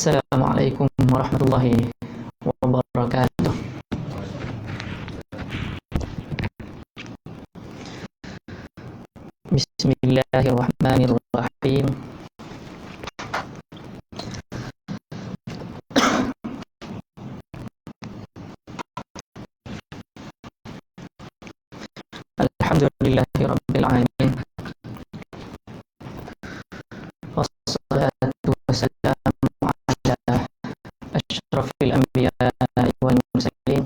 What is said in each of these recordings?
Assalamualaikum warahmatullahi wabarakatuh. Bismillahirrahmanirrahim. Alhamdulillahi rabbil alamin. Wassalatu wassalamu ala asyrafil anbiya'i wal mursalin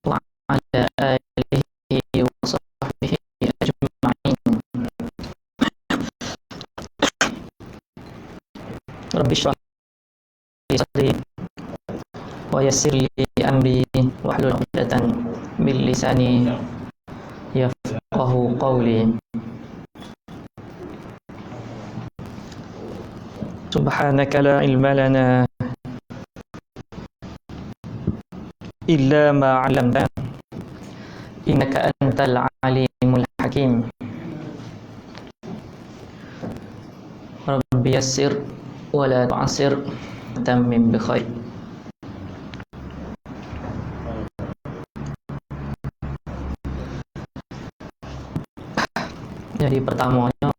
wa ala alihi wa sahbihi ajma'in. Rabbi shrah li sadri wa yassir li amri wahlul 'uqdatan min lisani yafqahu qawli. Subhanaka la ilma lana illa ma 'allamtana innaka antal alimul hakim. Rabbi yassir wa la tu'assir tammim bi khair. Jadi pertamanya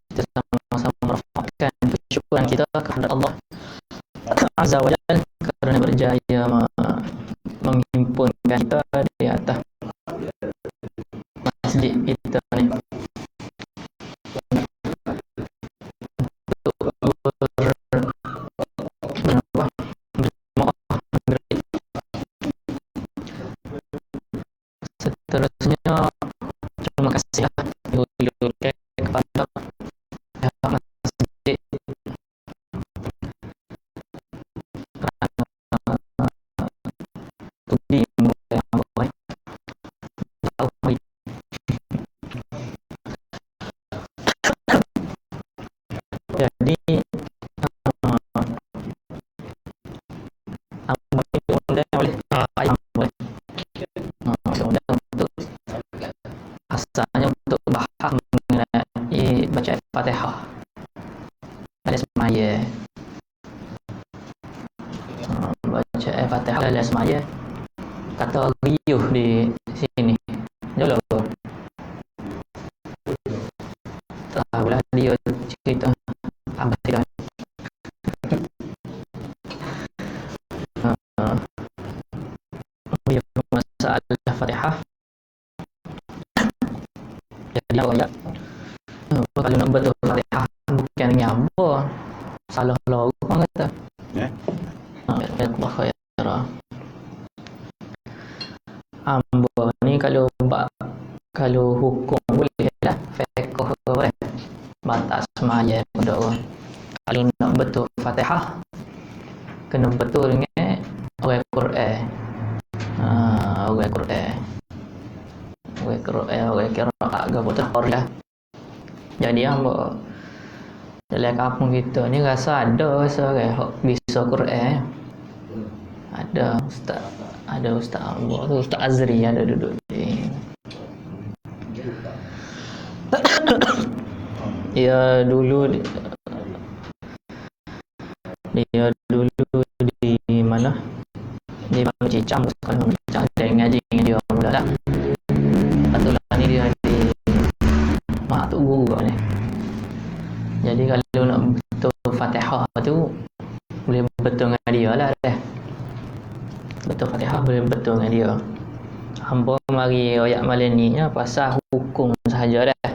kita sama-sama merafatkan kesyukuran kita kepada Allah Azza wa Jalla kerana berjaya menghimpunkan kita di atas masjid kita ni seterusnya. Terima kasih dulu kepada pihak masjid Tudi mulai jadi diundang oleh ayam untuk asalnya untuk bahas mengenai baca Fatihah pada semaya. Baca Fatihah pada semaya kata riuh di sini dulu. Tahulah dia cerita abah tidak masalah Fatihah. Jadi ya kalau nak betul Fatihah bukan apa salah lagu orang kata Allah khair. Ambo ni kalau hukum boleh lah, fiqh boleh batas semaya pada orang. Kalau nak betul Fatihah kena betul dengan orang Quran. Orang Quran orang qiraat gapo tahor lah. Jadi ambo dalam kampung kita ni rasa ada seorang hok bisa Quran. Ada ustaz ambo tu, Ustaz Azri ada duduk di dia dulu di mana di Bang Cicang, bukan Bang Cicang, dia ngaji dengan dia mula lah. Patutlah ni dia di mak tu guru ni. Jadi kalau nak betul Fatihah tu boleh betul dengan dia lah dah. Betul Fatihah boleh betul dengan dia. Hamba mari ayat malam ni pasal hukum sahaja dah.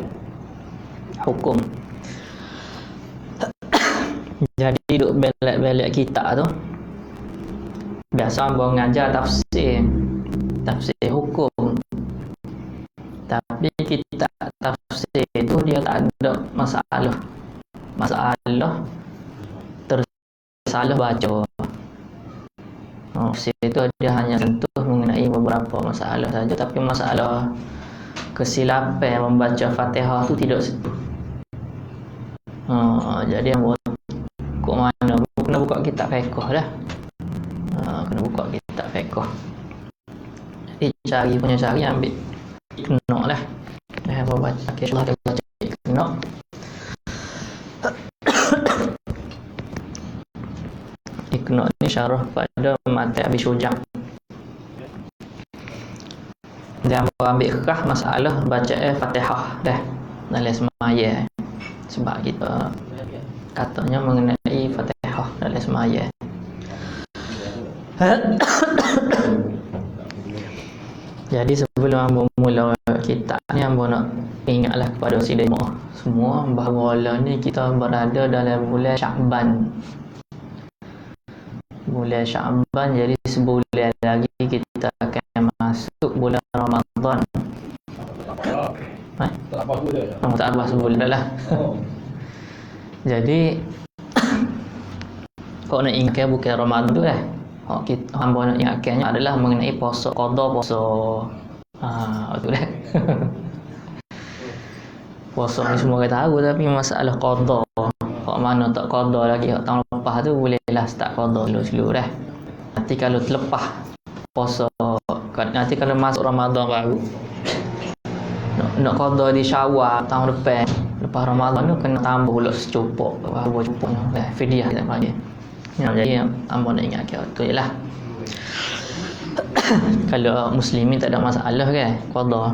Hukum. Jadi duk belak-belak kitab tu biasa hamba mengajar tafsir hukum. Tapi kitab tafsir tu dia tak ada masalah tersalah baca. Tafsir itu dia hanya sentuh mengenai beberapa masalah saja, tapi masalah kesilapan membaca Fatihah tu tidak sentuh. Jadi hamba kok mana kena buka kitab fiqh dah. Kena buka kitab fiqh. Jadi cari ambil kena lah. Baca, Allah kita baca ni syarah pada matan Abi Syuja'. Dan ambil khah masalah baca Fatihah dah dalam semaya. Sebab kita katanya mengenai Fatihah dalam semaya. Jadi sebelum hamba mula kitab ni, hamba nak ingatlah kepada sidang semua bahawa ni kita berada dalam bulan Sya'ban. Bulan Sya'ban, jadi sebulan lagi kita akan masuk bulan Ramadan. Tak apa sebulan lah. Jadi kau nak ingatkan bukan Ramadan tu lah. Hamba nak ingatkannya adalah mengenai puasa qada, puasa tu lah. Puasa ni semua kita tahu, tapi masalah qada, hak mana tak qada lagi, hak tahun lepas tu bolehlah start qada dulu dah. Nanti kalau terlepas puasa, nanti kalau masuk Ramadan baru nak qada di Syawal tahun depan, lepas Ramadan tu kena tambah pula secupuk, baru cupuknya dah fidyah kita panggil. Jadi hamba nak ingat tu je lah. Kalau muslimin tak ada masalah kan qada,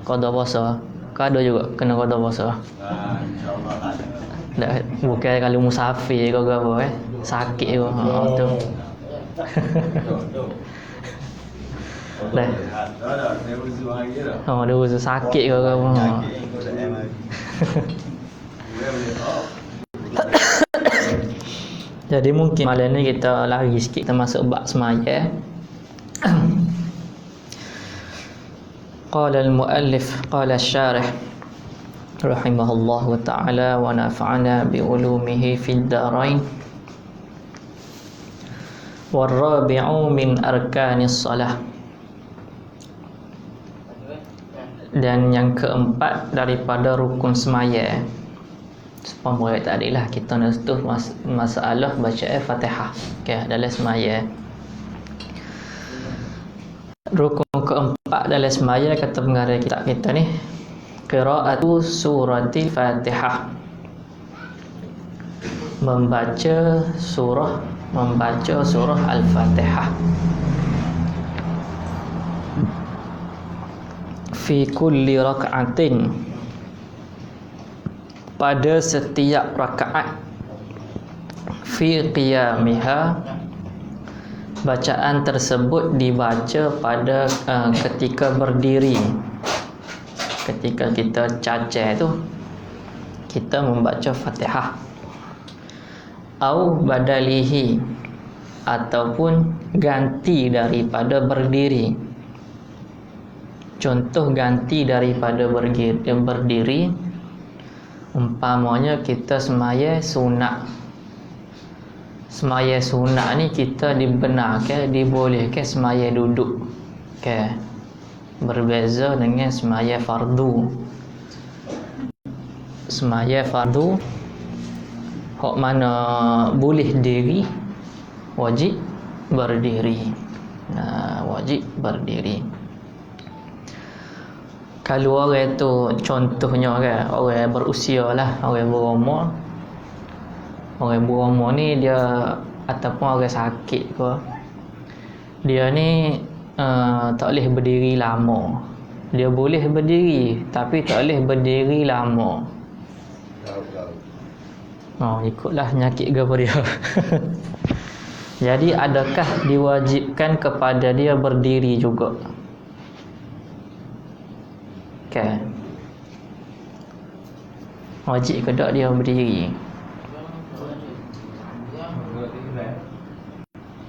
qada puasa kada juga kena qada puasa. Tak, bukan kalau musafir ke apa sakit ke tu. Dah. Ada usul sakit ke apa. Jadi mungkin malam ni kita lari sikit, kita masuk bab semaya. Qala al-muallif qala asy-syarih rahimahullahu ta'ala wa nafa'ana bi ulumihi fid darain. Warabi'u min arkanis salah. Dan yang keempat daripada rukun semaya. Sepamoi tadi lah kita nak sentuh masalah baca Fatihah dalam semaya. Rukun keempat dalam semaya kata pengarang kitab kita ni, qiraatu suratil Fatihah. Membaca surah Al-Fatihah. Fi kulli raka'atin, pada setiap rakaat. Fi qiyamiha, bacaan tersebut dibaca pada ketika berdiri. Ketika kita cacat tu, kita membaca Fatihah. Au badalihi, ataupun ganti daripada berdiri. Contoh ganti daripada berdiri, umpamanya kita semaya sunat. Semaya sunat ni kita dibenarkan, dibolehkan semaya duduk. Berbeza dengan semaya fardu. Semaya fardu hak mana boleh diri, wajib berdiri. Wajib berdiri. Kalau orang tu contohnya orang berusia lah, orang berumur. Orang berumur ni dia ataupun orang sakit ke, dia ni tak boleh berdiri lama. Dia boleh berdiri tapi tak boleh berdiri lama. Ikutlah penyakit ke apa dia. Jadi adakah diwajibkan kepada dia berdiri juga? Wajib ke tak dia berdiri?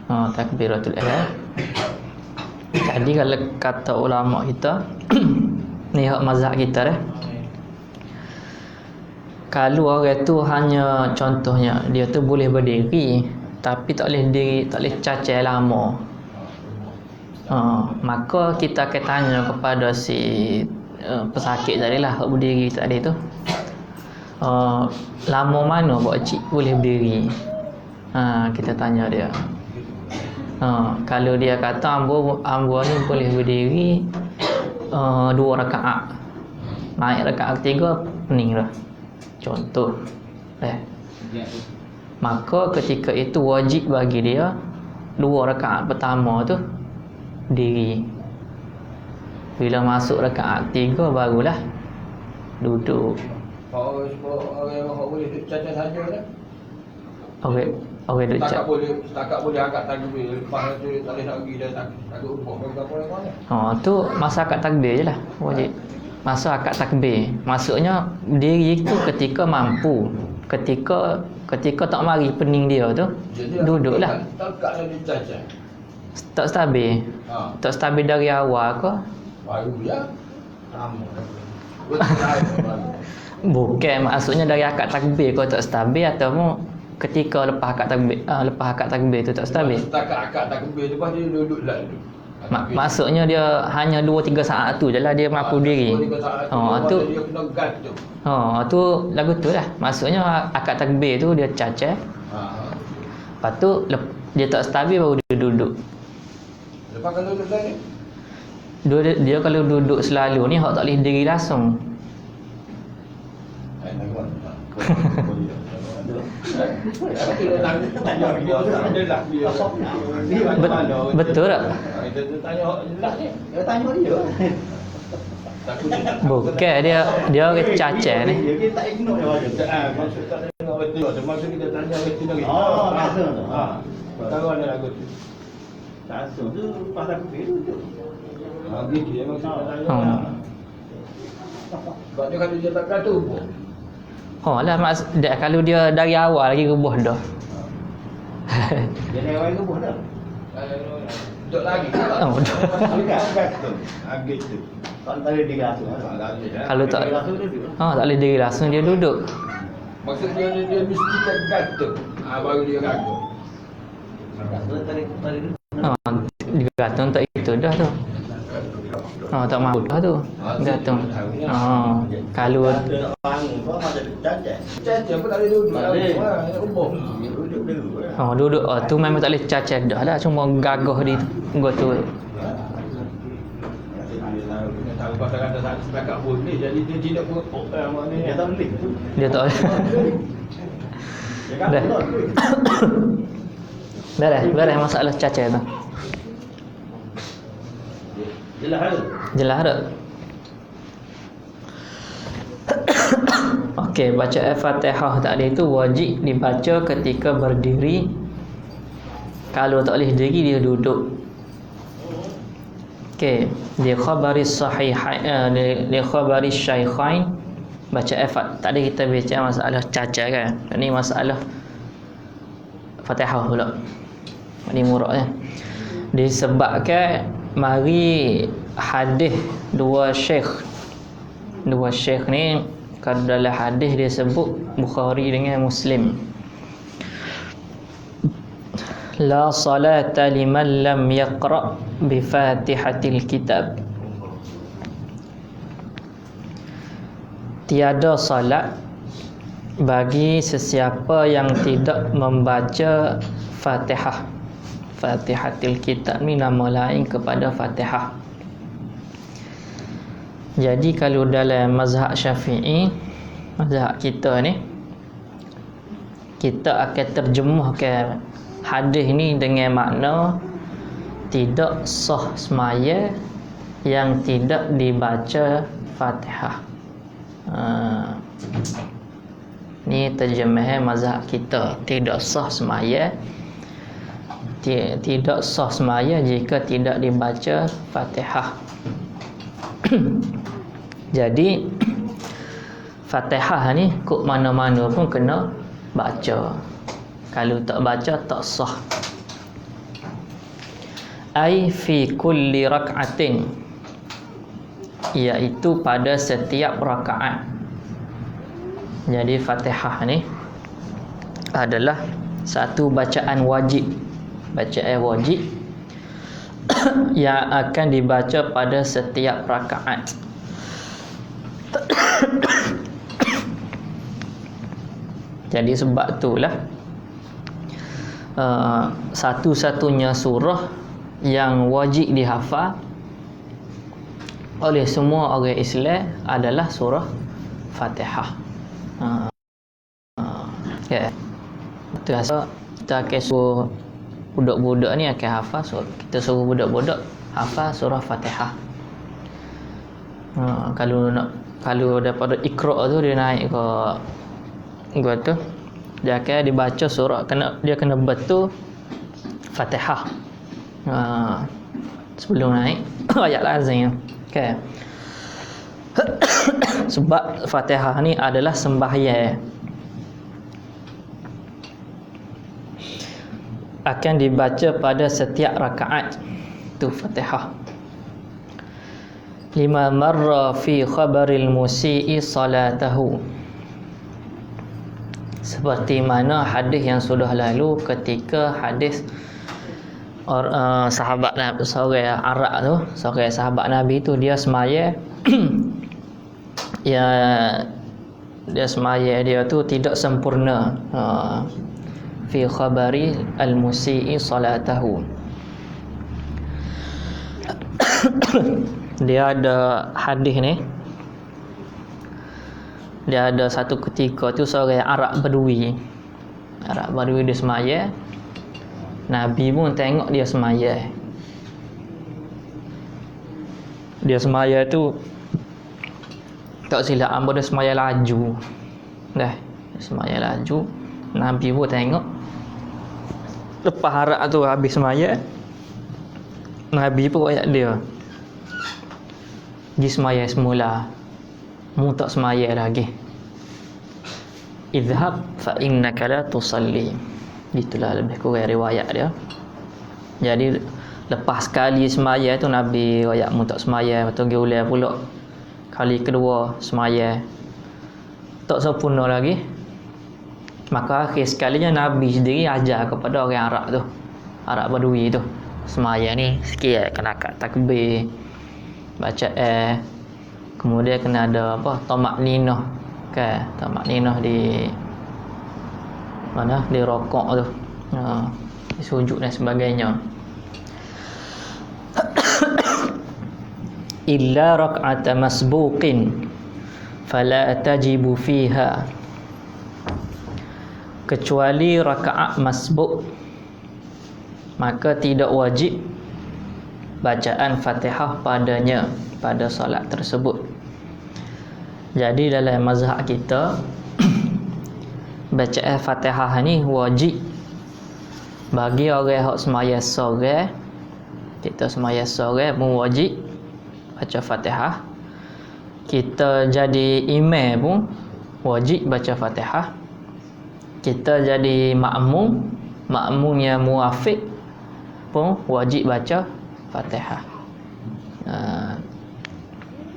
Takbiratul ihram. Jadi kalau kata ulama kita ni hak mazhab kita dah, kalau orang tu hanya contohnya dia tu boleh berdiri tapi tak boleh diri, tak boleh cacat lama, maka kita akan tanya kepada si pesakit tadi lah, hak berdiri tadi tu, lama mana pak cik boleh berdiri? Kita tanya dia. Kalau dia kata ambo ni boleh berdiri 2 rakaat, naik rakaat ketiga pening dah. Contoh maka ketika itu wajib bagi dia 2 rakaat pertama tu diri. Bila masuk rakaat 3 barulah duduk. Orang boleh cacat saja dah. Okey, duduk Setakat boleh angkat takbir. Lepas tu dia tak boleh nak pergi dah takut ubah ke apa mana. tu masa akad takbir je lah wajib. Masa akad takbir, maksudnya diri tu ketika mampu, ketika tak mari pening dia tu duduklah. Takatlah dia cacat. Tak stabil. Tak stabil dari awal ke? Baru ya. Bukan, maksudnya dari akad takbir kau tak stabil ataupun ketika lepas akad takbir tu tak stabil. Setakat akad takbir lepas dia duduklah dulu. Maksudnya dia hanya 2-3 saat tu je lah dia mampu diri. Tu dia kena gantung. tu lagu tu lah. Maksudnya akad takbir tu dia cacat. Lepas tu dia tak stabil baru dia duduk. Lepas kalau duduk dah ni. Dia kalau duduk selalu ni hak tak boleh diri langsung. Betul tak? Tanya dia. Bukan, dia orang cacat ni. Dia tak ignore dia. Maksud tak tengok betul. Maksud kita tanya betul lagi. Langsung tu. Tahu ada lagu tu. Langsung tu pas aku pergi tu. Gitu dia maksud tanya. Sebabnya kalau dia tak kata pun. Lah kalau dia dari awal lagi rebuh dah. Dia dari awal rebuh dah. Duduk lagi. Gitu. Tak boleh diri langsung. Kalau tak boleh diri langsung dia duduk. Maksudnya dia mesti gantung. Baru dia gantung. Dia gantung tak itu dah tu. Tak mahu dah tu. Gantung. Kalau Cacat pun tak boleh duduk. Ubah. Duduk dulu. duduk tu memang tak boleh cacat dah lah, cuma gagah di tu. Tahu pasal kata setakat boleh jadi dia tidak maknanya dia tak boleh. Dia tak boleh. Dah masalah cacat tu. Jelas tak? Okey, baca Al-Fatihah tadi itu wajib dibaca ketika berdiri. Kalau tak boleh diri dia duduk. Okey, di khabari sahihain di khabari syaikhain baca Al-Fatihah. Tadi kita baca masalah cacat kan. Ini masalah Fatihah pula. Ini murah ya. Disebabkan mari hadis dua syekh ni, kalau dalam hadis dia sebut Bukhari dengan Muslim, la salata liman lam yaqra bi fatihatil kitab. Tiada salat bagi sesiapa yang tidak membaca Fatihah. Fatihatil kitab ni nama lain kepada Fatihah. Jadi kalau dalam mazhab Syafi'i, mazhab kita ni, kita akan terjemahkan hadis ni dengan makna tidak sah semaya yang tidak dibaca Fatihah. Ni terjemahan mazhab kita, tidak sah semaya, tidak sah semaya jika tidak dibaca Fatihah. Jadi Fatihah ni kok mana-mana pun kena baca. Kalau tak baca tak sah. Ai fi kulli rak'atin, iaitu pada setiap rakaat. Jadi Fatihah ni adalah satu bacaan wajib, bacaan wajib yang akan dibaca pada setiap rakaat. Jadi sebab itulah satu-satunya surah yang wajib dihafal oleh semua orang Islam adalah surah Fatihah. Terasa kita akan suruh budak-budak ni akan hafal, so kita suruh budak-budak hafal surah Fatihah. Kalau daripada Iqra tu dia naik ke gua tu, dia akan dibaca surah, dia kena betul Fatihah. Sebelum naik ayat lazim. Okay. Sebab Fatihah ni adalah sembahyang, akan dibaca pada setiap rakaat tu Fatihah. Lima marra fi khabaril musii salatahu, seperti mana hadis yang sudah lalu ketika hadis sahabat Nabi, seorang Arab tu, seorang sahabat Nabi tu, dia semaya dia semaya dia tu tidak sempurna. Fi khabari al-musii salatahu. Dia ada hadis ni, dia ada satu ketika tu seorang Arab Badui dia semaya, Nabi pun tengok dia semaya. Dia semaya tu tak silap dia semaya laju. Dia semaya laju, Nabi pun tengok. Lepas Arab tu habis semaya, Nabi pun ayat dia, pergi semaya semula, mu tak semaya lagi. Idhab fa innaka la tusalli. Itulah lebih kurang riwayat dia. Jadi lepas sekali semaya tu Nabi ayat mu tak semaya, betul pergi ulang pula. Kali kedua semaya tak sempurna lagi. Maka akhir sekalinya Nabi sendiri ajar kepada orang Arab tu, Arab Badui tu, semaya ni sikit kena kat takbir, baca kemudian kena ada apa, tamak ninah kan, tamak ninah di mana, di rokok tu, di sujud dan sebagainya. Illa rak'ata masbuqin fala tajibu fiha, kecuali rakaat masbuk maka tidak wajib bacaan Fatihah padanya, pada solat tersebut. Jadi dalam mazhab kita bacaan Fatihah ni wajib bagi orang hak semaya sore. Kita semaya sore pun wajib baca Fatihah. Kita jadi imam pun wajib baca Fatihah. Kita jadi makmum yang muafiq pun wajib baca Fatihah.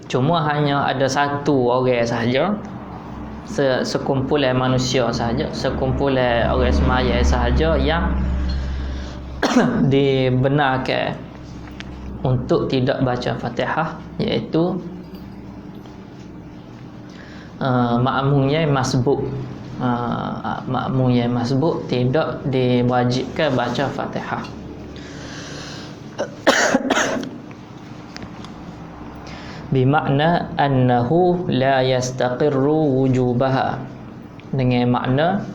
Cuma hanya ada satu orang sahaja, sekumpulan manusia sahaja, sekumpulan orang semaya sahaja yang dibenarkan untuk tidak baca Fatihah, iaitu makmumnya masbuk. Makmum yang masbuk tidak diwajibkan baca Fatihah. Bimakna annahu la yastaqirru wujubaha, dengan makna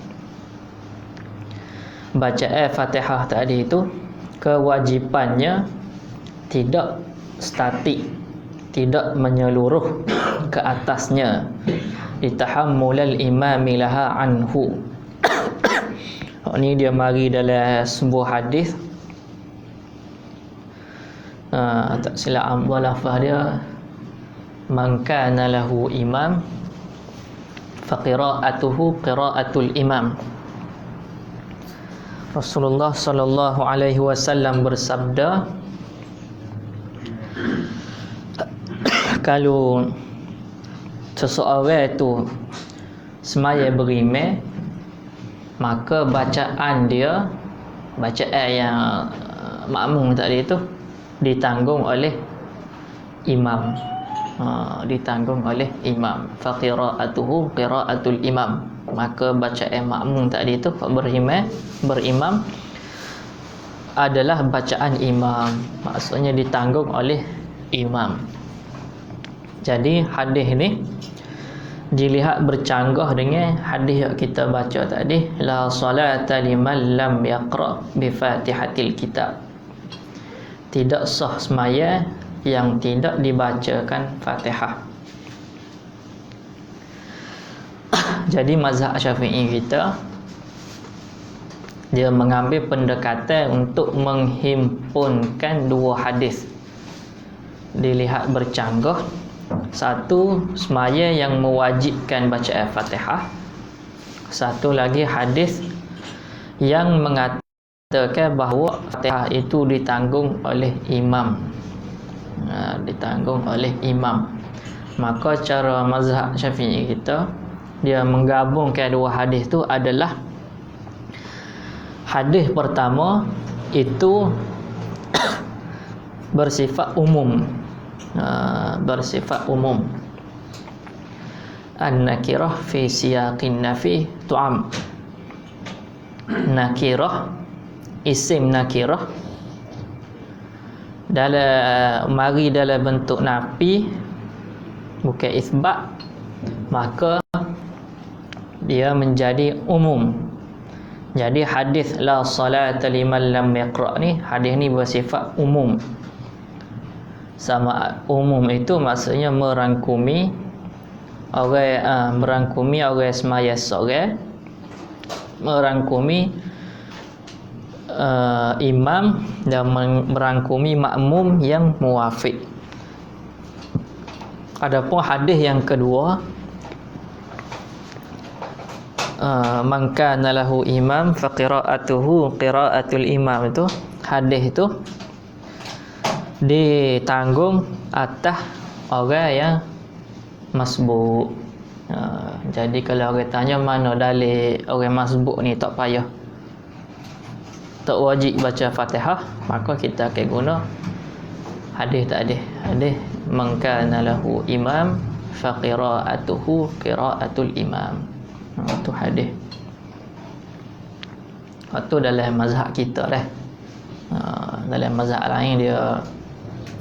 bacaan Fatihah tadi itu kewajipannya tidak statik, tidak menyeluruh ke atasnya, ditahammulal imami laha anhu. Ini dia mari dalam sebuah hadis, tak silap ambil lafaz dia, man kana lahu imam fa qira'atuhu qira'atul imam. Rasulullah sallallahu alaihi wasallam bersabda, kalau seseorang itu semaya berimam, maka bacaan dia, bacaan yang makmum tadi itu ditanggung oleh imam. Ditanggung oleh imam. Fa qira'atuhu qira'atul imam, maka bacaan makmum tadi itu berimam adalah bacaan imam, maksudnya ditanggung oleh imam. Jadi hadis ni dilihat bercanggah dengan hadis yang kita baca tadi, la salata liman lam yaqra bi Fatihatil kitab. Tidak sah semaya yang tidak dibacakan Fatihah. Jadi mazhab Syafi'i kita, dia mengambil pendekatan untuk menghimpunkan dua hadis. Dilihat bercanggah, satu semaya yang mewajibkan bacaan Fatihah, satu lagi hadis yang mengatakan bahawa Fatihah itu ditanggung oleh imam. Ditanggung oleh imam. Maka cara mazhab Syafi'i kita, dia menggabungkan dua hadis itu adalah hadis pertama itu bersifat umum. Bersifat umum. An-nakirah fi siyaqin nafi tu'am. Nakirah, isim nakirah mari dalam bentuk nafi, bukan isbat, maka dia menjadi umum. Jadi hadis la salata liman lam yaqra ni, hadis ni bersifat umum. Sama umum itu maksudnya merangkumi orang semaya seorang, merangkumi imam dan merangkumi makmum yang muwafiq. Adapun hadis yang kedua, man kana lahu imam fa qira'atuhu qira'atul imam, itu hadis itu ditanggung atas orang yang masbuk. Jadi kalau orang tanya mana dalil orang masbuk ni, tak payah, tak wajib baca Fatihah, maka kita akan guna hadis tadi. Hadis man kana lahu imam fa qira'atuhu qira'atul imam. Itu hadis. Itu dalam mazhab kita dah. Dalam mazhab lain dia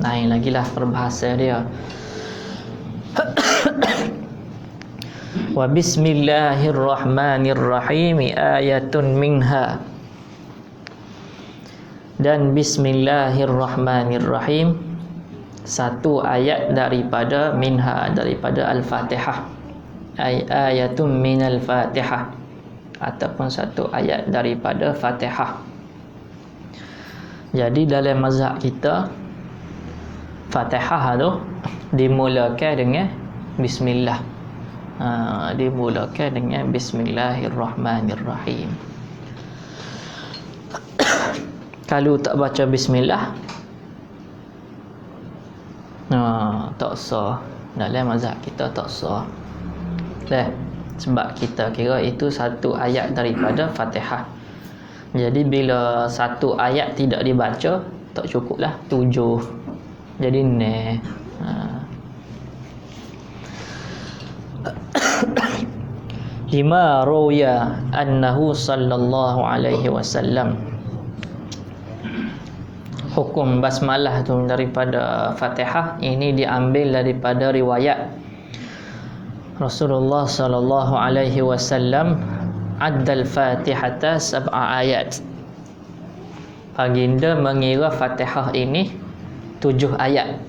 lain lagi lah perbahasan dia. Wa bismillahirrahmanirrahim ayatun minha. Dan bismillahirrahmanirrahim satu ayat daripada minha, daripada Al-Fatihah. Ayatun minal Fatihah, ataupun satu ayat daripada Fatihah. Jadi dalam mazhab kita, Fatihah tu dimulakan dengan bismillah. Dimulakan dengan bismillahirrahmanirrahim. Kalau tak baca bismillah, tak sah. Dalam mazhab kita tak sah. Sebab kita kira itu satu ayat daripada Fatihah. Jadi bila satu ayat tidak dibaca, tak cukuplah 7. Jadi lima ruya annahu sallallahu alaihi wasallam. Hukum basmalah tu daripada Fatihah ini diambil daripada riwayat Rasulullah sallallahu alaihi wasallam addal Fatihata sab'a ayat. Baginda mengira Fatihah ini 7 ayat.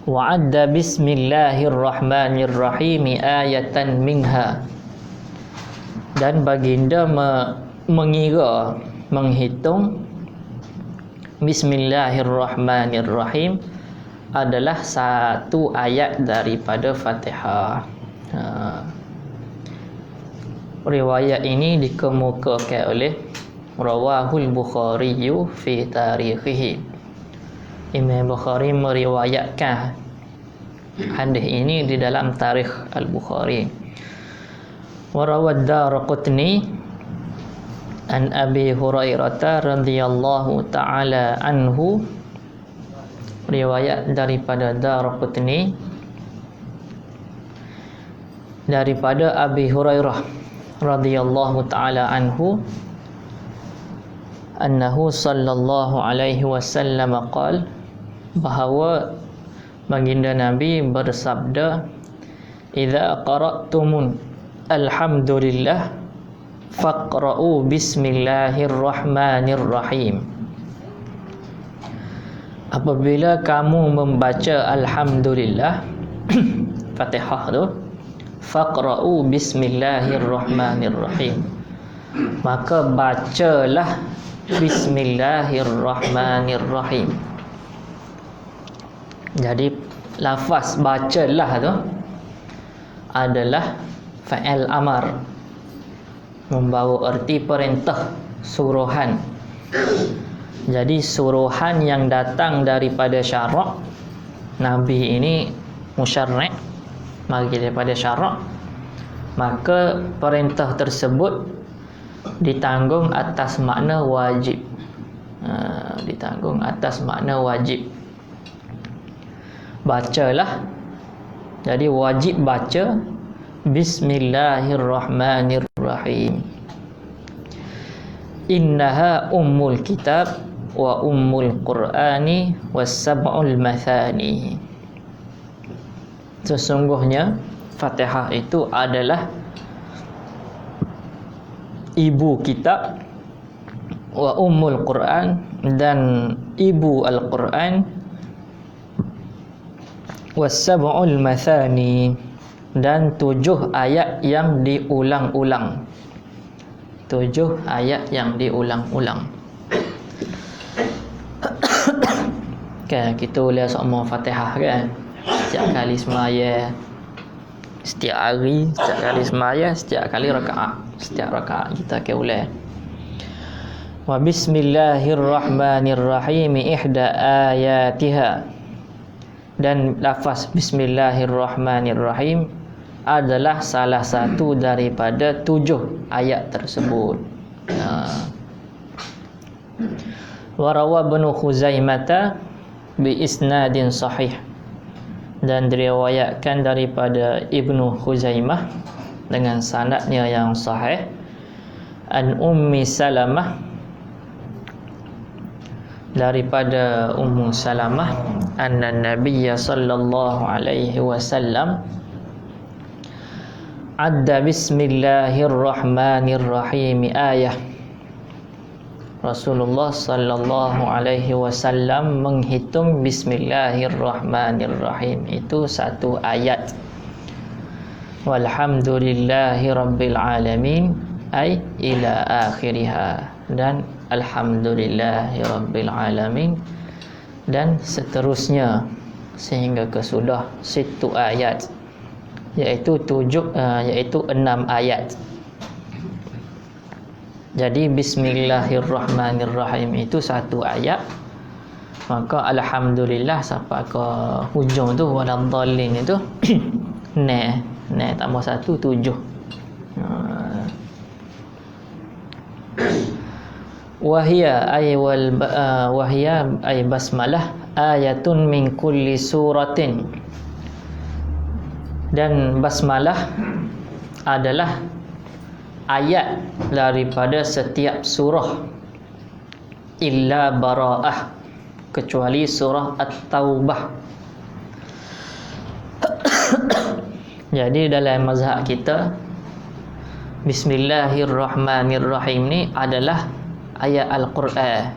Wa adda bismillahirrahmanirrahim ayatan minha. Dan baginda mengira, menghitung bismillahirrahmanirrahim adalah satu ayat daripada Fatihah. Riwayat ini dikemukakan oleh Rawahul Bukhari fi tarikhihi. Imam Bukhari meriwayatkan hadis ini di dalam tarikh Al-Bukhari. Wa rawad Daraqutni an Abi Hurairah radhiyallahu ta'ala anhu. Riwayat daripada Daraqutni daripada Abi Hurairah radhiyallahu ta'ala anhu annahu sallallahu alaihi wasallam qala, bahawa baginda Nabi bersabda, idza qara'tumun alhamdulillah faqra'u bismillahirrahmanirrahim. Apabila kamu membaca alhamdulillah Fatihah tu, faqra'u bismillahirrahmanirrahim, maka bacalah bismillahirrahmanirrahim. Jadi lafaz bacalah tu adalah fa'il amar, membawa erti perintah, suruhan. Jadi suruhan yang datang daripada syarak. Nabi ini musyarri', mari daripada syarak, maka perintah tersebut ditanggung atas makna wajib. Ditanggung atas makna wajib. Bacalah, jadi wajib baca bismillahirrahmanirrahim. Innaha ummul kitab wa ummul qur'ani was sab'ul mathani. Sesungguhnya Fatihah itu adalah ibu kitab, wa ummul Quran, dan ibu Al-Quran, was sab'ul mathani, dan 7 ayat yang diulang-ulang. 7 ayat yang diulang-ulang. Kan kita boleh sama Fatihah kan, setiap kali semaya, setiap hari, setiap kali semaya, setiap kali rakaat, setiap rakaat kita akan boleh. Wa bismillahirrahmanirrahim ihda ayatiha, dan lafaz bismillahirrahmanirrahim adalah salah satu daripada 7 ayat tersebut. Wa rawa Ibnu Khuzaimah bi isnadin sahih, dan diriwayatkan daripada Ibnu Khuzaimah dengan sanadnya yang sahih, an Ummi Salamah, daripada Ummu Salamah, anna Nabiyya sallallahu alaihi wasallam adda bismillahirrahmanirrahim ayah. Rasulullah sallallahu alaihi wasallam menghitung bismillahirrahmanirrahim itu 1 ayat. Walhamdulillahi rabbil alamin ay ila akhiriha, dan alhamdulillahi rabbil alamin, dan seterusnya sehingga kesudah 1 ayat, iaitu 6 ayat. Jadi bismillahirrahmanirrahim itu 1 ayat, maka alhamdulillah sampai ke hujung tu waladhdallin itu ne tambah 1 7. Wahia ay basmalah ayatun min kulli suratin, dan basmalah adalah ayat daripada setiap surah, illa bara'ah, kecuali surah At-Taubah. Jadi dalam mazhab kita, bismillahirrahmanirrahim ni adalah ayat Al-Quran,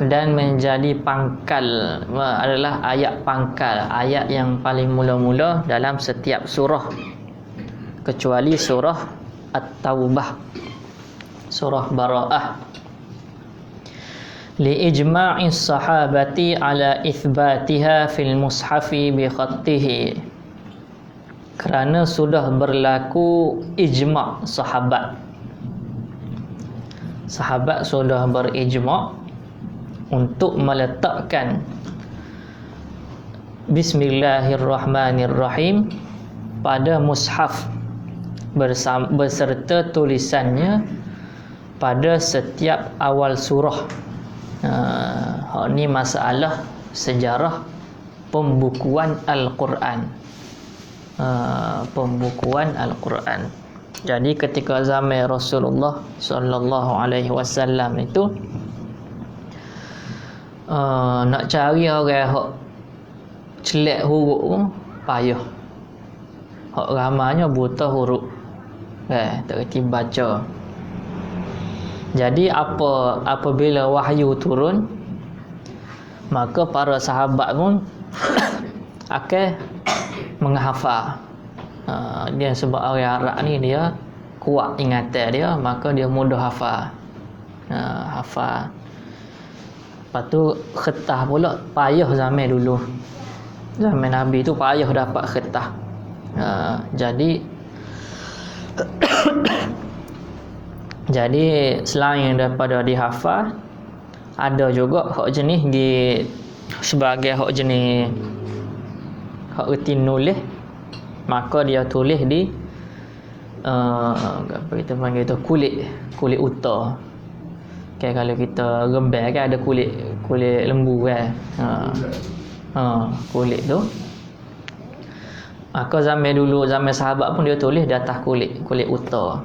dan menjadi pangkal, adalah ayat pangkal, ayat yang paling mula-mula dalam setiap surah, kecuali surah At-Taubah, surah Bara'ah. Li ijma'is sahabati ala ithbatiha fil mushafi bi khattihi, kerana sudah berlaku ijma' sahabat. Sahabat sudah berijma' untuk meletakkan bismillahirrahmanirrahim pada mushaf beserta tulisannya pada setiap awal surah. Ini masalah sejarah pembukuan Al-Quran. Pembukuan Al-Quran. Jadi ketika zaman Rasulullah sallallahu alaihi wasallam itu, nak cari orang hak celak huruf payah. hak ramainya buta huruf. Tak reti baca. Jadi apabila wahyu turun, maka para sahabat pun akan menghafal. Dia sebab orang Arab ni dia kuat ingatan dia, maka dia mudah hafal. Hafal. Lepas tu kertas pula payah zaman dulu. Zaman Nabi tu payah dapat kertas. Jadi selain daripada dihafal, ada juga hak jenis sebagai hak jenis hak reti nulis, maka dia tulis di apa kita panggil tu, kulit uta. Kalau kita rebel kan ada kulit lembu kan. Kulit tu. Maka zaman dulu, zaman sahabat pun dia tulis di atas kulit uta.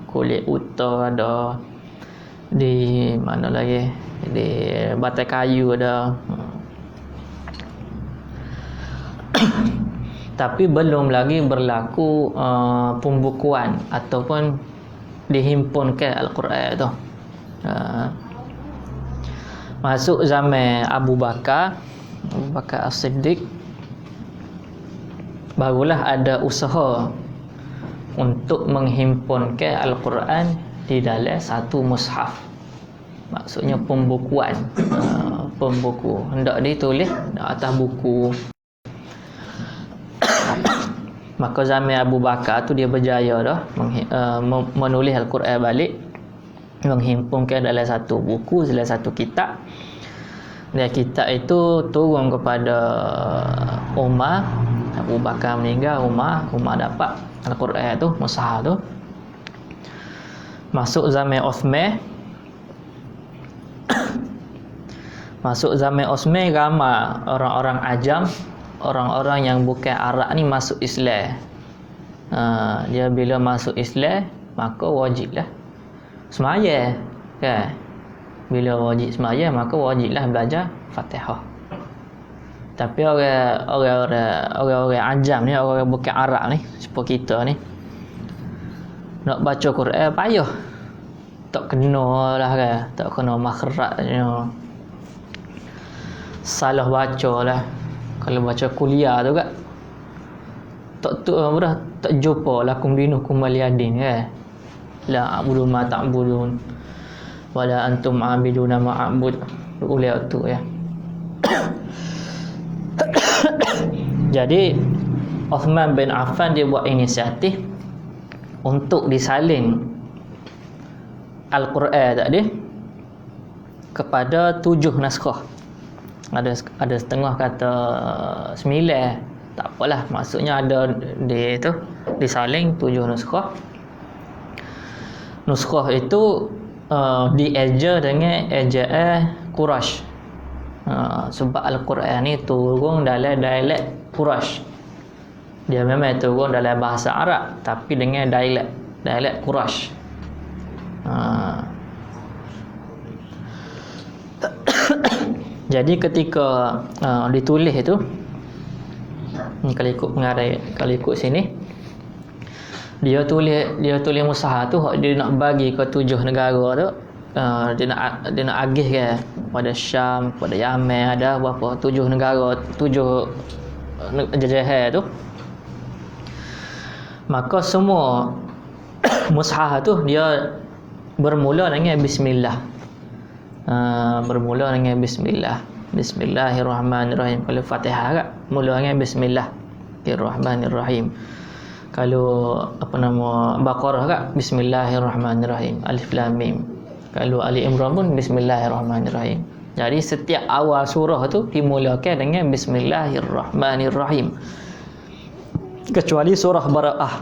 Kulit uta ada di mana lagi? Di batai kayu ada. Tapi belum lagi berlaku pembukuan ataupun dihimpunkan Al-Quran tu. Masuk zaman Abu Bakar As-Siddiq, barulah ada usaha untuk menghimpunkan Al-Quran di dalam satu mushaf. Maksudnya pembukuan. Pembuku hendak ditulis di atas buku. Maka zaman Abu Bakar tu dia berjaya dah menulis Al-Quran balik, menghimpunkan dalam satu buku, dalam satu kitab. Dan kitab itu turun kepada Umar. Abu Bakar meninggal, Umar dapat Al-Quran tu, mushaf tu. Masuk zaman Uthman. Ramai orang-orang ajam, orang-orang yang bukan Arab ni masuk Islam. Dia bila masuk Islam, maka wajiblah semaya kan. Bila wajib semaya, maka wajiblah belajar Fatihah. Tapi orang-orang ajam ni, orang bukan Arab ni, seperti kita ni, nak baca Quran payah. Tak kena lah kan, tak kena makhrajnya. Salah baca lah. Kalau baca kuliah tu kan, tak jumpa lakum dinukum waliyadin kan. La a'budu ma ta'budun wala antum a'biduna ma a'bud. Kuliah tu ya. Jadi Uthman bin Affan dia buat inisiatif untuk disalin Al-Quran tadi kepada 7 naskah. Ada setengah kata 9, tak apalah, maksudnya ada disaling 7 naskah. Naskah itu dieja dengan ejaan Quraisy. Sebab Al-Quran ni turun dalam dialek Quraisy. Dia memang turun dalam bahasa Arab tapi dengan dialek Quraisy. Jadi ketika ditulis itu, kalau ikut pengarang, kalau ikut sini, dia tulis mushaf tu, dia nak bagi ke 7 negara tu. Dia nak agih ke pada Syam, pada Yaman, ada berapa 7 negara, 7 jajahan tu. Maka semua mushaf tu dia bermula dengan bismillah. Bermula dengan bismillah. Bismillahirrahmanirrahim. Kalau Fatihah kan mula dengan bismillahirrahmanirrahim. Kalau Baqarah kan bismillahirrahmanirrahim, alif lam mim. Kalau Ali Imran pun bismillahirrahmanirrahim. Jadi setiap awal surah tu dimulakan dengan bismillahirrahmanirrahim. Kecuali surah Bara'ah.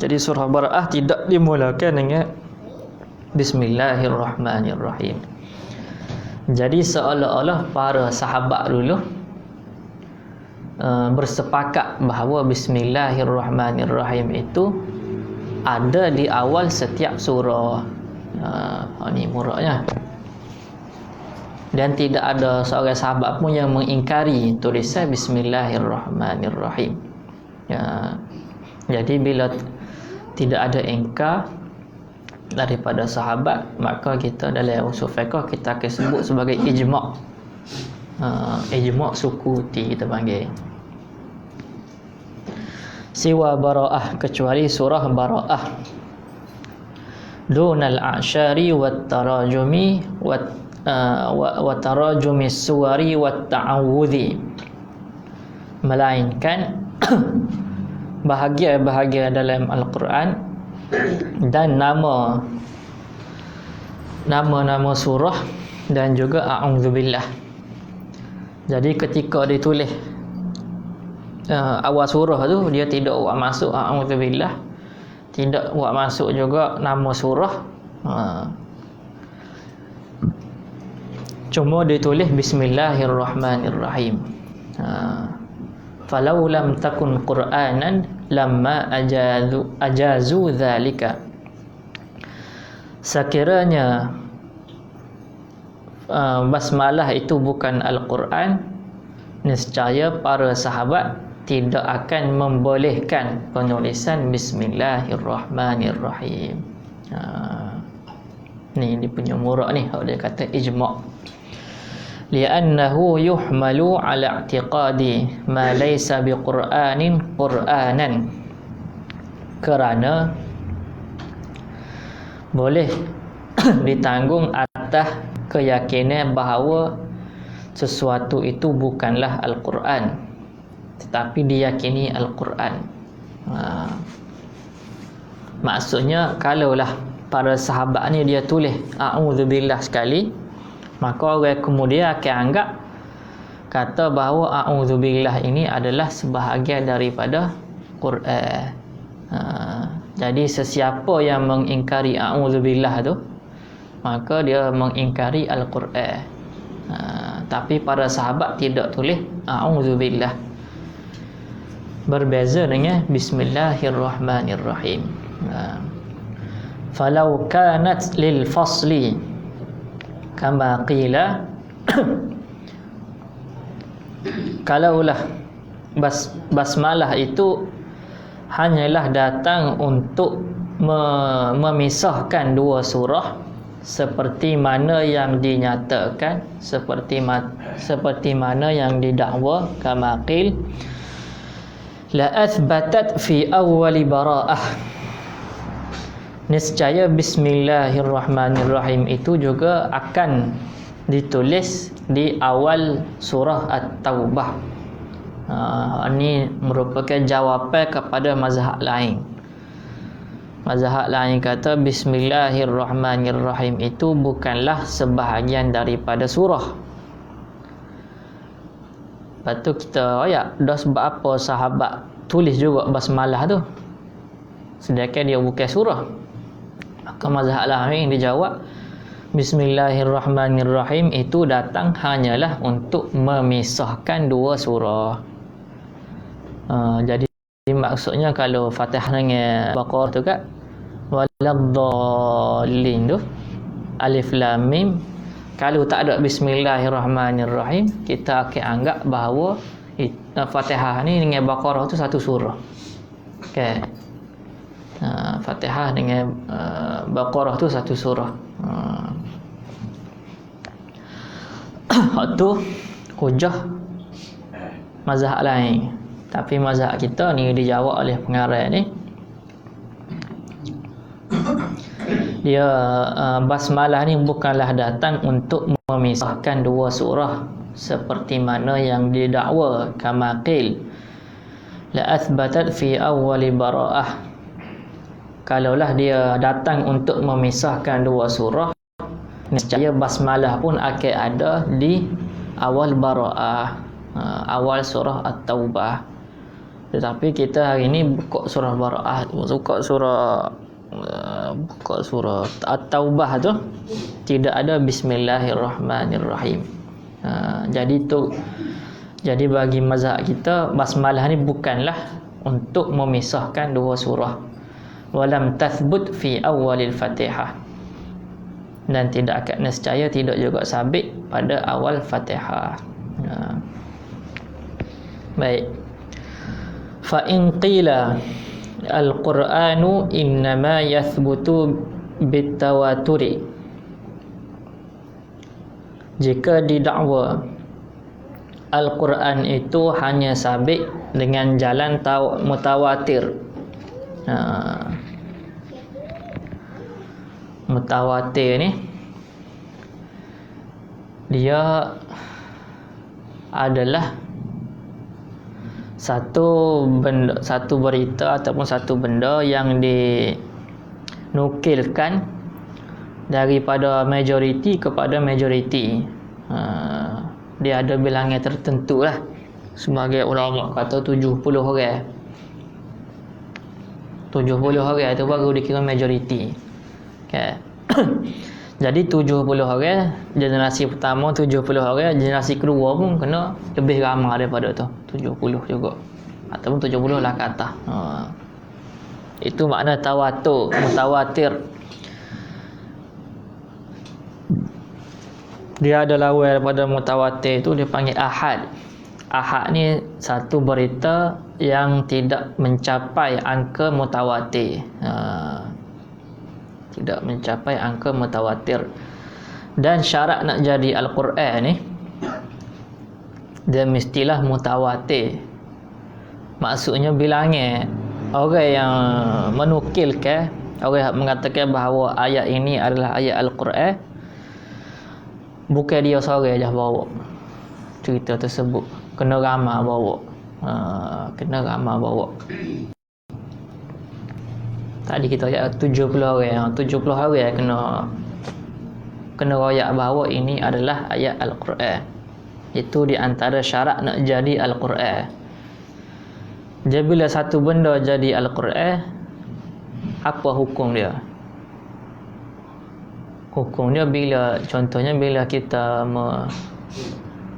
Jadi surah Bara'ah tidak dimulakan dengan bismillahirrahmanirrahim. Jadi seolah-olah para sahabat dulu bersepakat bahawa bismillahirrahmanirrahim itu ada di awal setiap surah. Ini muraknya. Dan tidak ada seorang sahabat pun yang mengingkari tulisan bismillahirrahmanirrahim. Jadi bila tidak ada ingkar daripada sahabat, maka kita dalam usul fiqh kita akan sebut sebagai ijma'. Ijma' sukuti kita panggil. Siwa bara'ah, kecuali surah bara'ah. Dunal a'syari wat tarajumi wa tarajumi suwari wat ta'awudhi, melainkan bahagia-bahagia dalam Al-Quran dan nama-nama surah dan juga a'udzubillah. Jadi ketika ditulis awal surah tu, dia tidak buat masuk a'udzubillah, tidak buat masuk juga nama surah, cuma ditulis bismillahirrahmanirrahim. Falau lam takun qur'anan lamma ajazu dhalika. Sekiranya basmalah itu bukan Al-Quran, nescaya para sahabat tidak akan membolehkan penulisan bismillahirrahmanirrahim. Ni dia punya murak ni, dia kata ijma'. Li'annahu yuhmalu ala i'tiqadi ma laysa biqur'anin qur'anan. Kerana boleh ditanggung atas keyakinan bahawa sesuatu itu bukanlah Al-Quran, tetapi diyakini Al-Quran. Maksudnya kalaulah para sahabat ni dia tulis a'udzubillah sekali, maka orang kemudian akan anggap kata bahawa a'udzubillah ini adalah sebahagian daripada Quran. Jadi sesiapa yang mengingkari a'udzubillah tu, maka dia mengingkari Al-Quran. Tapi para sahabat tidak tulis a'udzubillah, berbeza dengan bismillahirrahmanirrahim. Falau kanat lil fasli kama qila, kalaulah basmalah itu hanyalah datang untuk memisahkan dua surah, seperti mana yang dinyatakan, seperti mana yang didakwa, kama qil la athbatat fi awwali bara'ah. Nescaya bismillahirrahmanirrahim itu juga akan ditulis di awal surah At-Taubah. Ini merupakan jawapan kepada mazhab lain. Mazhab lain kata bismillahirrahmanirrahim itu bukanlah sebahagian daripada surah. Lepas tu kita dah sebab apa sahabat tulis juga basmalah tu, sedangkan dia bukan surah. Maka mazhab lain dijawab bismillahirrahmanirrahim itu datang hanyalah untuk memisahkan dua surah. Jadi maksudnya kalau Fatihah dengan Baqarah tu kan, waladdallin tu, alif lam mim, kalau tak ada bismillahirrahmanirrahim, kita akan anggap bahawa Fatihah ni dengan Baqarah tu satu surah. Okay. Fatihah dengan Baqarah tu satu surah. Itu hujah mazhab lain. Tapi mazhab kita ni dijawab oleh pengarang ni, dia basmalah ni bukanlah datang untuk memisahkan dua surah seperti mana yang didakwa, kama qil la athbatat fi awwali bara'ah. Kalaulah dia datang untuk memisahkan dua surah, nescaya basmalah pun akan ada di awal bara'ah, awal surah At-Taubah. Tetapi kita hari ni buka surah bara'ah, buka surah At-Taubah tu tidak ada bismillahirrahmanirrahim. Jadi bagi mazhab kita, basmalah ni bukanlah untuk memisahkan dua surah. Walam tathbut fi awalil Fatihah, dan tidak akan nescaya tidak juga sabit pada awal Fatihah. Baik. Fa in qila, Al-Qur'anu innama yathbutu bitawaturi. Jika didakwa Al-Quran itu hanya sabit dengan jalan mutawatir. Mutawatir ni dia adalah satu berita ataupun satu benda yang dinukilkan daripada majoriti kepada majoriti. Dia ada bilangan tertentu lah. Sebagai ulama kata 70 orang. 70 orang tu baru dikira majoriti. Okay. Jadi 70 orang, generasi pertama 70 orang, generasi kedua pun kena lebih ramai daripada tu, 70 juga. Ataupun 70 lah ke atas. Itu makna tawatur, mutawatir. Dia ada lawan daripada mutawatir itu, dia panggil ahad. Ahad ni satu berita yang tidak mencapai angka mutawatir. Tidak mencapai angka mutawatir. Dan syarat nak jadi Al-Quran ni, dia mestilah mutawatir. Maksudnya bilangan orang yang menukilkan, orang yang mengatakan bahawa ayat ini adalah ayat Al-Quran, bukan dia seorang je bawa cerita tersebut, kena ramai bawa. Kena ramai bawa. Tadi kita ayat 70 orang, 70 orang kena royak bahawa ini adalah ayat Al-Quran. Itu di antara syarat nak jadi Al-Quran. Jadi bila satu benda jadi Al-Quran, apa hukum dia? Hukum dia bila, contohnya bila kita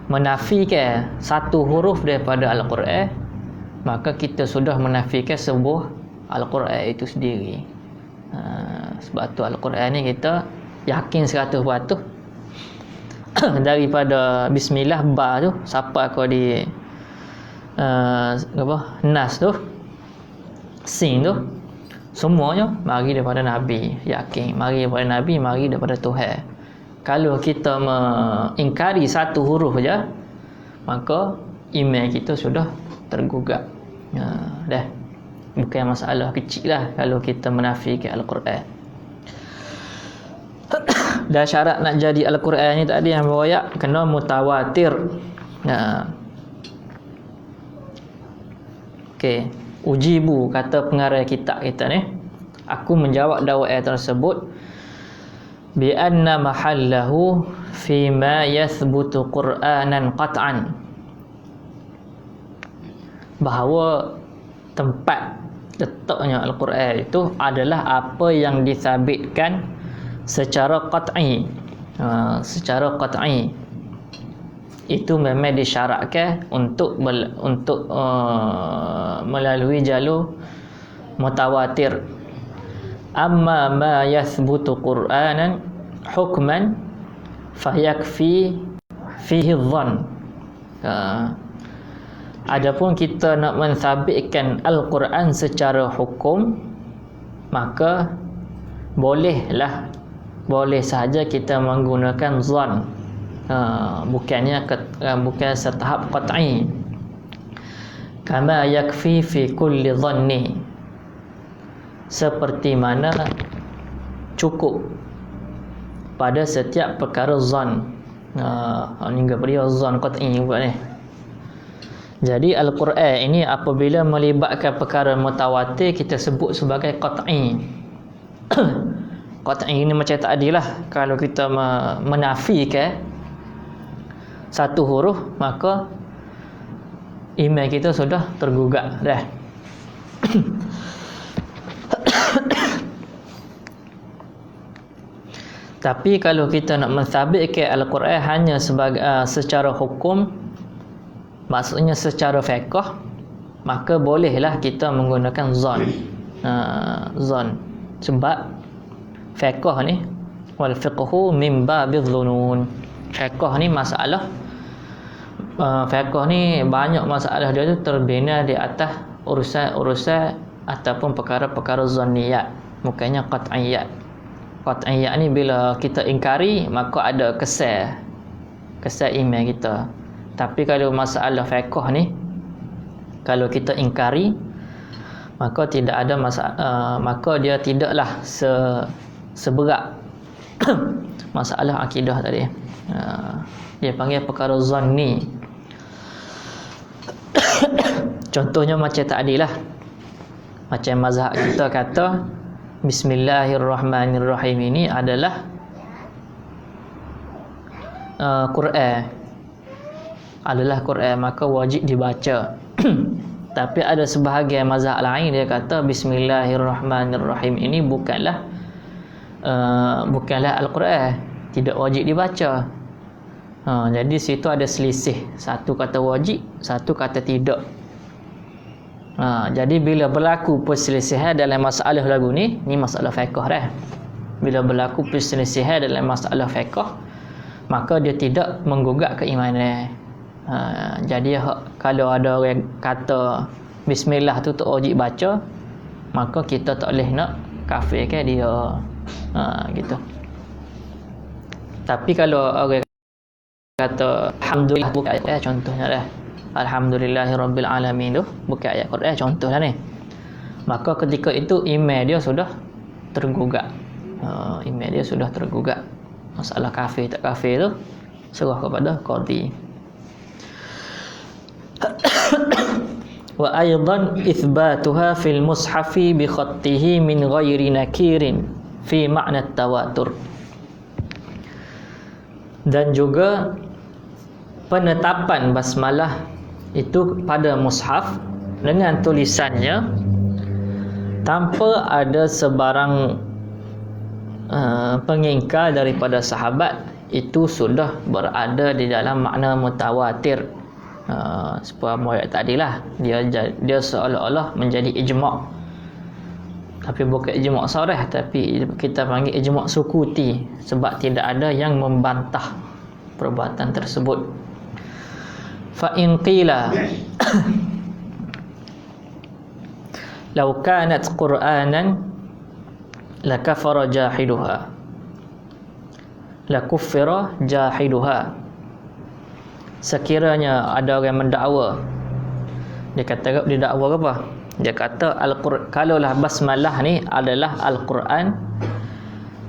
menafikan satu huruf daripada Al-Quran, maka kita sudah menafikan sebuah Al-Quran itu sendiri. Sebab tu Al-Quran ni kita yakin 100% daripada bismillah ba tu siapa kau di nas tu, sin tu, semuanya mari daripada Nabi. Yakin mari daripada Nabi, mari daripada Tuhan. Kalau kita mengingkari satu huruf je, maka iman kita sudah tergugat. Dah, bukan masalah kecil lah kalau kita menafikan Al-Quran. Dan syarat nak jadi Al-Quran ni tadi yang berroyak kena mutawatir. Okey, ujibu kata pengarang kitab kita ni, aku menjawab dakwaan tersebut bi anna mahallahu fi ma yathbutu Qur'anan qat'an, bahawa tempat letaknya Al-Quran itu adalah apa yang disabitkan secara qat'i. Secara qat'i itu memang disyaratkan untuk melalui jalur mutawatir. Amma ma yathbutu Qur'anan hukman fayakfi fihi dhann. Adapun kita nak mensabitkan Al-Quran secara hukum, maka boleh sahaja kita menggunakan zan. Bukan setahap qat'i. Kama yakfi fi kulli dhanni, seperti mana cukup pada setiap perkara zan. Ni dia zan qat'i buat ni. Jadi Al-Quran ini apabila melibatkan perkara mutawatir, kita sebut sebagai qat'i. Qat'i ini macam tadi lah, kalau kita menafikan satu huruf, maka iman kita sudah tergugat dah. Tapi kalau kita nak mensabitkan Al-Quran hanya sebagai secara hukum, maksudnya secara fiqh, maka bolehlah kita menggunakan zon. Zon. Sebab fiqh ni, wal fiqhu min babil dhunun. Fiqh ni masalah, fiqh ni banyak masalah dia tu terbina di atas urusan ataupun perkara-perkara zanniyat, bukannya qat'iyat. Qat'iyat ni bila kita ingkari maka ada kesan iman kita. Tapi kalau masalah fiqh ni, kalau kita ingkari maka tidak ada maka dia tidaklah seberat masalah akidah tadi. Dia panggil perkara zanni. Contohnya macam tadi lah, macam mazhab kita kata Bismillahirrahmanirrahim ini adalah Quran, maka wajib dibaca. Tapi ada sebahagian mazhab lain dia kata Bismillahirrahmanirrahim ini bukanlah Al-Quran, tidak wajib dibaca. Jadi situ ada selisih, satu kata wajib, satu kata tidak. Jadi bila berlaku perselisihan dalam masalah lagu ni masalah fiqh dah. Bila berlaku perselisihan dalam masalah fiqh, maka dia tidak menggugat keimanan. Jadi kalau ada orang kata bismillah tu tak wajib baca, maka kita tak boleh nak kafirkan dia. Gitu. Tapi kalau orang kata alhamdulillah, bukan ayat contohnya dah, alhamdulillahirabbil alamin tu bukan ayat Quran contohlah ni, maka ketika itu iman dia sudah tergugat. Iman dia sudah tergugat. Masalah kafir tak kafir tu serah kepada qadi. Wa aidan itsbatuha fil mushafi bi khattihi min ghairi nakirin fi makna tawatur. Dan juga penetapan basmalah itu pada mushaf dengan tulisannya tanpa ada sebarang pengingkar daripada sahabat, itu sudah berada di dalam makna mutawatir. Seperti ayat tadilah, dia seolah-olah menjadi ijma', tapi bukan ijma' sarih, tapi kita panggil ijma' sukuti, sebab tidak ada yang membantah perbuatan tersebut. Fa in qila law kanat qur'anan lakafara jahiduha, lakuffira jahiduha. Sekiranya ada orang mendakwa, dia kata dia dakwa apa? Dia kata Al-Quran, kalaulah basmalah ni adalah Al-Quran,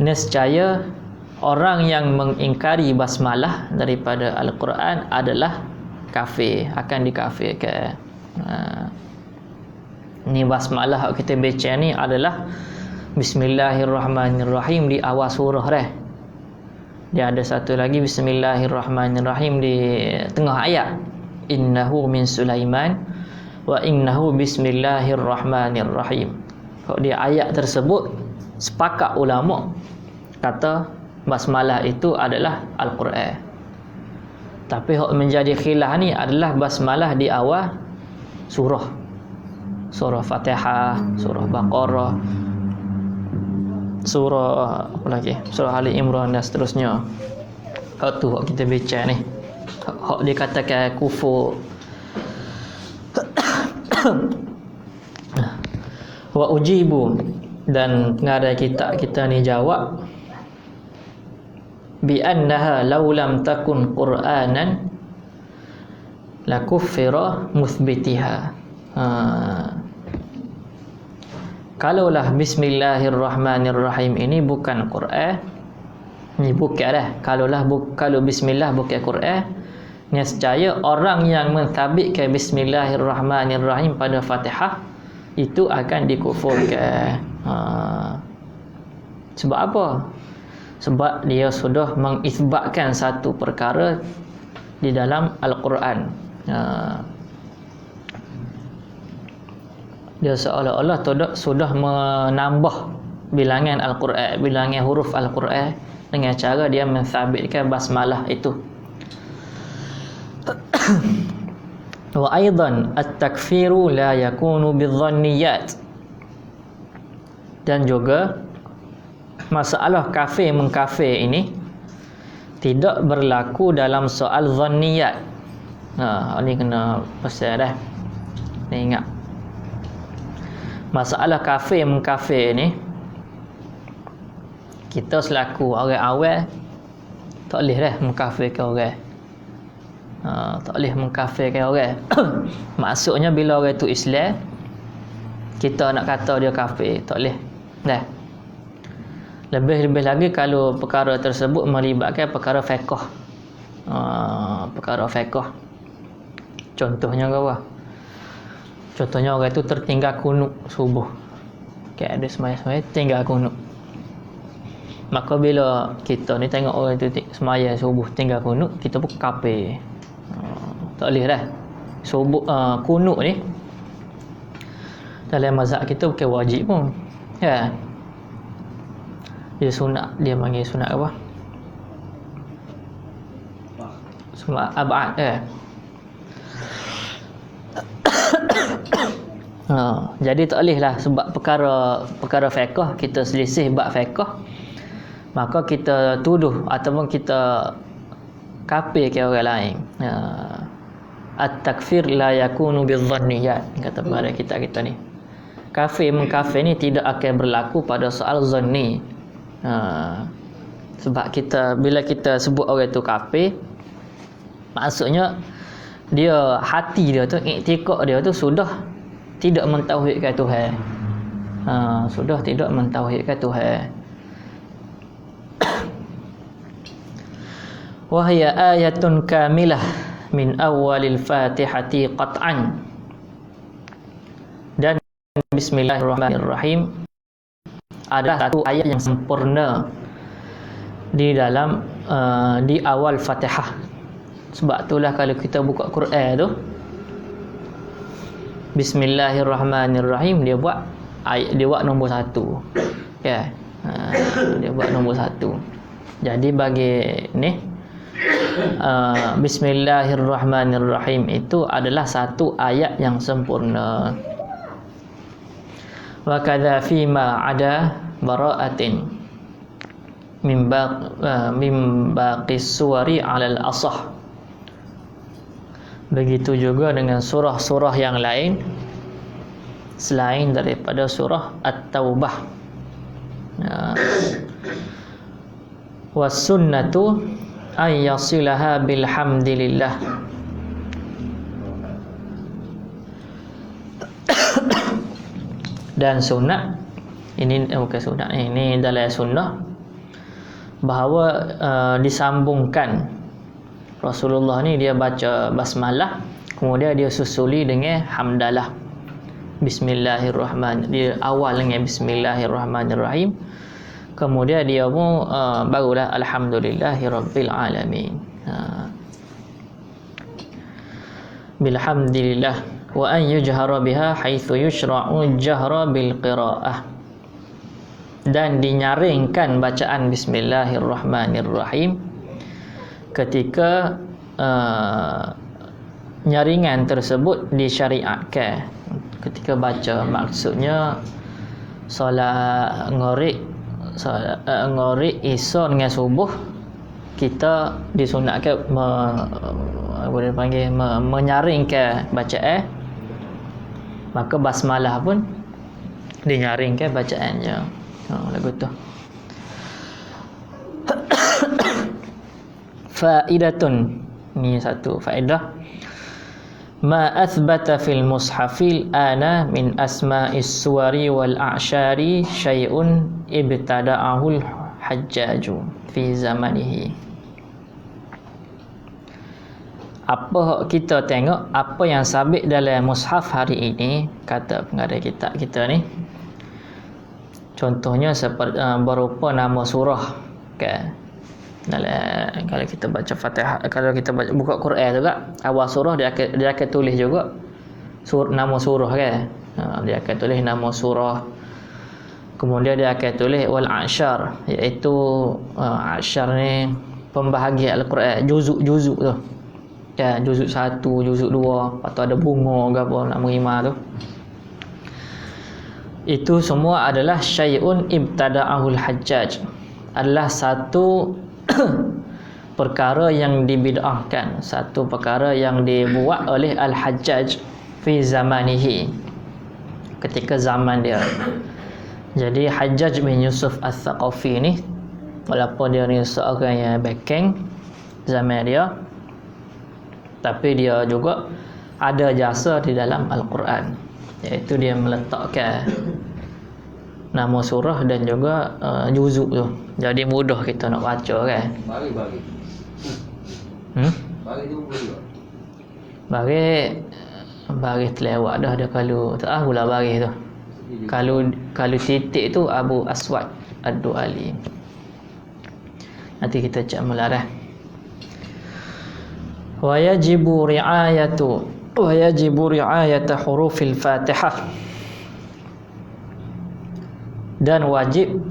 nescaya orang yang mengingkari basmalah daripada Al-Quran adalah kafir, akan dikafirkan. Ni basmalah kita baca ni adalah Bismillahirrahmanirrahim di awal surah dah. Dia ada satu lagi Bismillahirrahmanirrahim di tengah ayat, innahu min Sulaiman wa innahu bismillahirrahmanirrahim. Kalau di ayat tersebut sepakat ulama kata basmalah itu adalah Al-Quran. Tapi hak menjadi khilaf ni adalah basmalah di awal surah Fatihah, surah Baqarah, surah apa lagi, surah Ali Imran dan seterusnya. Hak tu hak kita baca ni, hak dikatakan kufur. Wa ujibu, dan pengarang kita ni jawab, bi annaha law lam takun qur'anan lakuffira muthbitiha. Kalaulah Bismillahirrahmanirrahim ini bukan Quran, ni bukan dah. Kalau bismillah bukan Quran, nescaya orang yang menthabitkan Bismillahirrahmanirrahim pada Fatihah itu akan dikufurkan. Sebab apa? Sebab dia sudah mengisbatkan satu perkara di dalam Al-Quran. Dia seolah-olah sudah menambah bilangan Al-Quran, bilangan huruf Al-Quran dengan cara dia menthabitkan basmalah itu. Wa aidan at-takfiru la yakunu bidh-dhanniyat. Dan juga masalah kafir mengkafir ini tidak berlaku dalam soal dhanniyat. Ini kena pasal dah. Ni ingat. masalah kafir mengkafir ni, kita selaku orang awal tak boleh dah mengkafirkan orang. Tak boleh mengkafirkan orang. Maksudnya bila orang tu Islam, kita nak kata dia kafir, tak boleh dah. Lebih-lebih lagi kalau perkara tersebut melibatkan perkara fiqh. Perkara fiqh. Contohnya apa? Contohnya orang tu tertinggal kunut subuh. Ada semaya-semaya tinggal kunut. Maka bila kita ni tengok orang tu semaya subuh tinggal kunut, kita pun kafir. Tak boleh dah. Subuh kunut ni dalam mazhab kita bukan wajib pun. Ya. Dia sunat, dia panggil sunat apa? Sunat abad jadi tak boleh lah sebab perkara fiqh, kita selisih bab fiqh, maka kita tuduh ataupun kita kafirkan orang lain. At-takfir la yakunu bidzanniyat, kata pada kita ni. Kafir mengkafir ni tidak akan berlaku pada soal zanni. Sebab bila kita sebut orang tu kafir, maksudnya dia hati dia tu, iktikad dia tu sudah tidak mentauhidkan Tuhan. Sudah tidak mentauhidkan Tuhan. Wahya ayatun kamilah min awalil fatihati qat'an. Dan bismillahirrahmanirrahim adalah satu ayat yang sempurna di dalam di awal Fatihah. Sebab itulah kalau kita buka Quran tu, bismillahirrahmanirrahim, dia buat nombor 1. Ya. Dia buat nombor 1. Jadi bagi ni bismillahirrahmanirrahim itu adalah satu ayat yang sempurna. Wa kadza fi ma ada bara'atin min baqis suwari 'alal asah. Begitu juga dengan surah-surah yang lain selain daripada surah At-Taubah. Was sunnatu ay yasilaha bilhamdillah. Dan sunat ini bukan sunat, ini dalam sunnah bahawa disambungkan Rasulullah ni dia baca basmalah, kemudian dia susuli dengan hamdalah. Bismillahirrahmanirrahim. Dia awal dengan bismillahirrahmanirrahim. Kemudian dia pun barulah alhamdulillahirabbil alamin. Bilhamdillah wa an yujhara biha haitsu yushra'u jahra bil qiraah. Dan dinyaringkan bacaan bismillahirrahmanirrahim ketika nyaringan tersebut disyariatkan ketika baca. Maksudnya solat ngorek isya dengan subuh, kita disunatkan boleh panggil menyaringkan bacaan, maka basmalah pun dinyaringkan bacaannya. Lagu tu. Faidatun, ni satu faedah. Ma athbata fil mushafil ana min asma'is suwari wal a'syari syai'un ibtada'ahul hajjaju fi zamanihi. Apa kita tengok apa yang sabit dalam mushaf hari ini, kata pengarang kitab kita ni. Contohnya seperti berupa nama surah, kan? Kalau kita baca Fatihah, kalau kita buka Quran juga, awal surah dia akan tulis juga nama surah, kan? Dia akan tulis nama surah. Kemudian dia akan tulis wal a'syar, iaitu a'syar ni pembahagian Al-Quran, juzuk-juzuk tu. Ya, juzuk 1, juzuk 2, atau ada bunga ke apa nak menerima tu. Itu semua adalah syai'un ibtada'ahul hajjaj, adalah satu perkara yang dibid'ahkan, satu perkara yang dibuat oleh al-hajjaj fi zamanihi, ketika zaman dia. Jadi Hajjaj bin Yusuf Al-Thaqafi ni, walaupun dia ni seorang yang backing zaman dia, tapi dia juga ada jasa di dalam Al-Quran, iaitu dia meletakkan nama surah dan juga juzuk tu. Jadi mudah kita nak baca kan. Bagi. Bagi tu boleh. Baris terlewat dah dia, kalau tak tahulah baris tu. Kalau titik tu Abu Aswad Ad-Duali. Nanti kita cek melarah. Wa yajibu ri'ayatu hurufil Fatihah. Dan wajib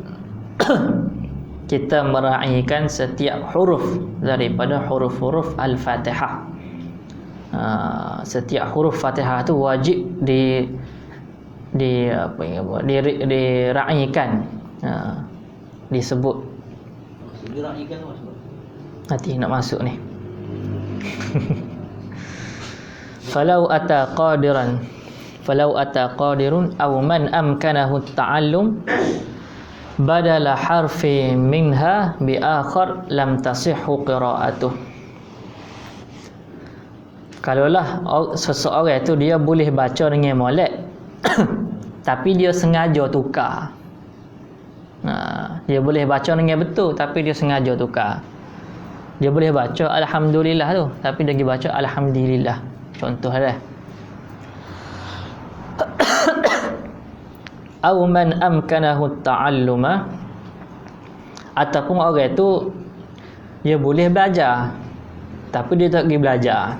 kita meraihkan setiap huruf daripada huruf-huruf Al-Fatihah. Setiap huruf Fatihah tu wajib diraihkan, disebut. Diraihkan maksud. Nanti nak masuk ni. Falau ata qadirun aw man amkanahu at-ta'allum badala harfi minha bi akhar lam tasihhu qira'atuh. Kalaulah seseorang itu dia boleh baca dengan molek tapi dia sengaja tukar. Dia boleh baca dengan betul tapi dia sengaja tukar. Dia boleh baca alhamdulillah tu tapi dia pergi baca alhamdulillah. Contohlah. Aw man amkanahu at-ta'alluma, ataupun orang itu dia boleh belajar tapi dia tak pergi belajar.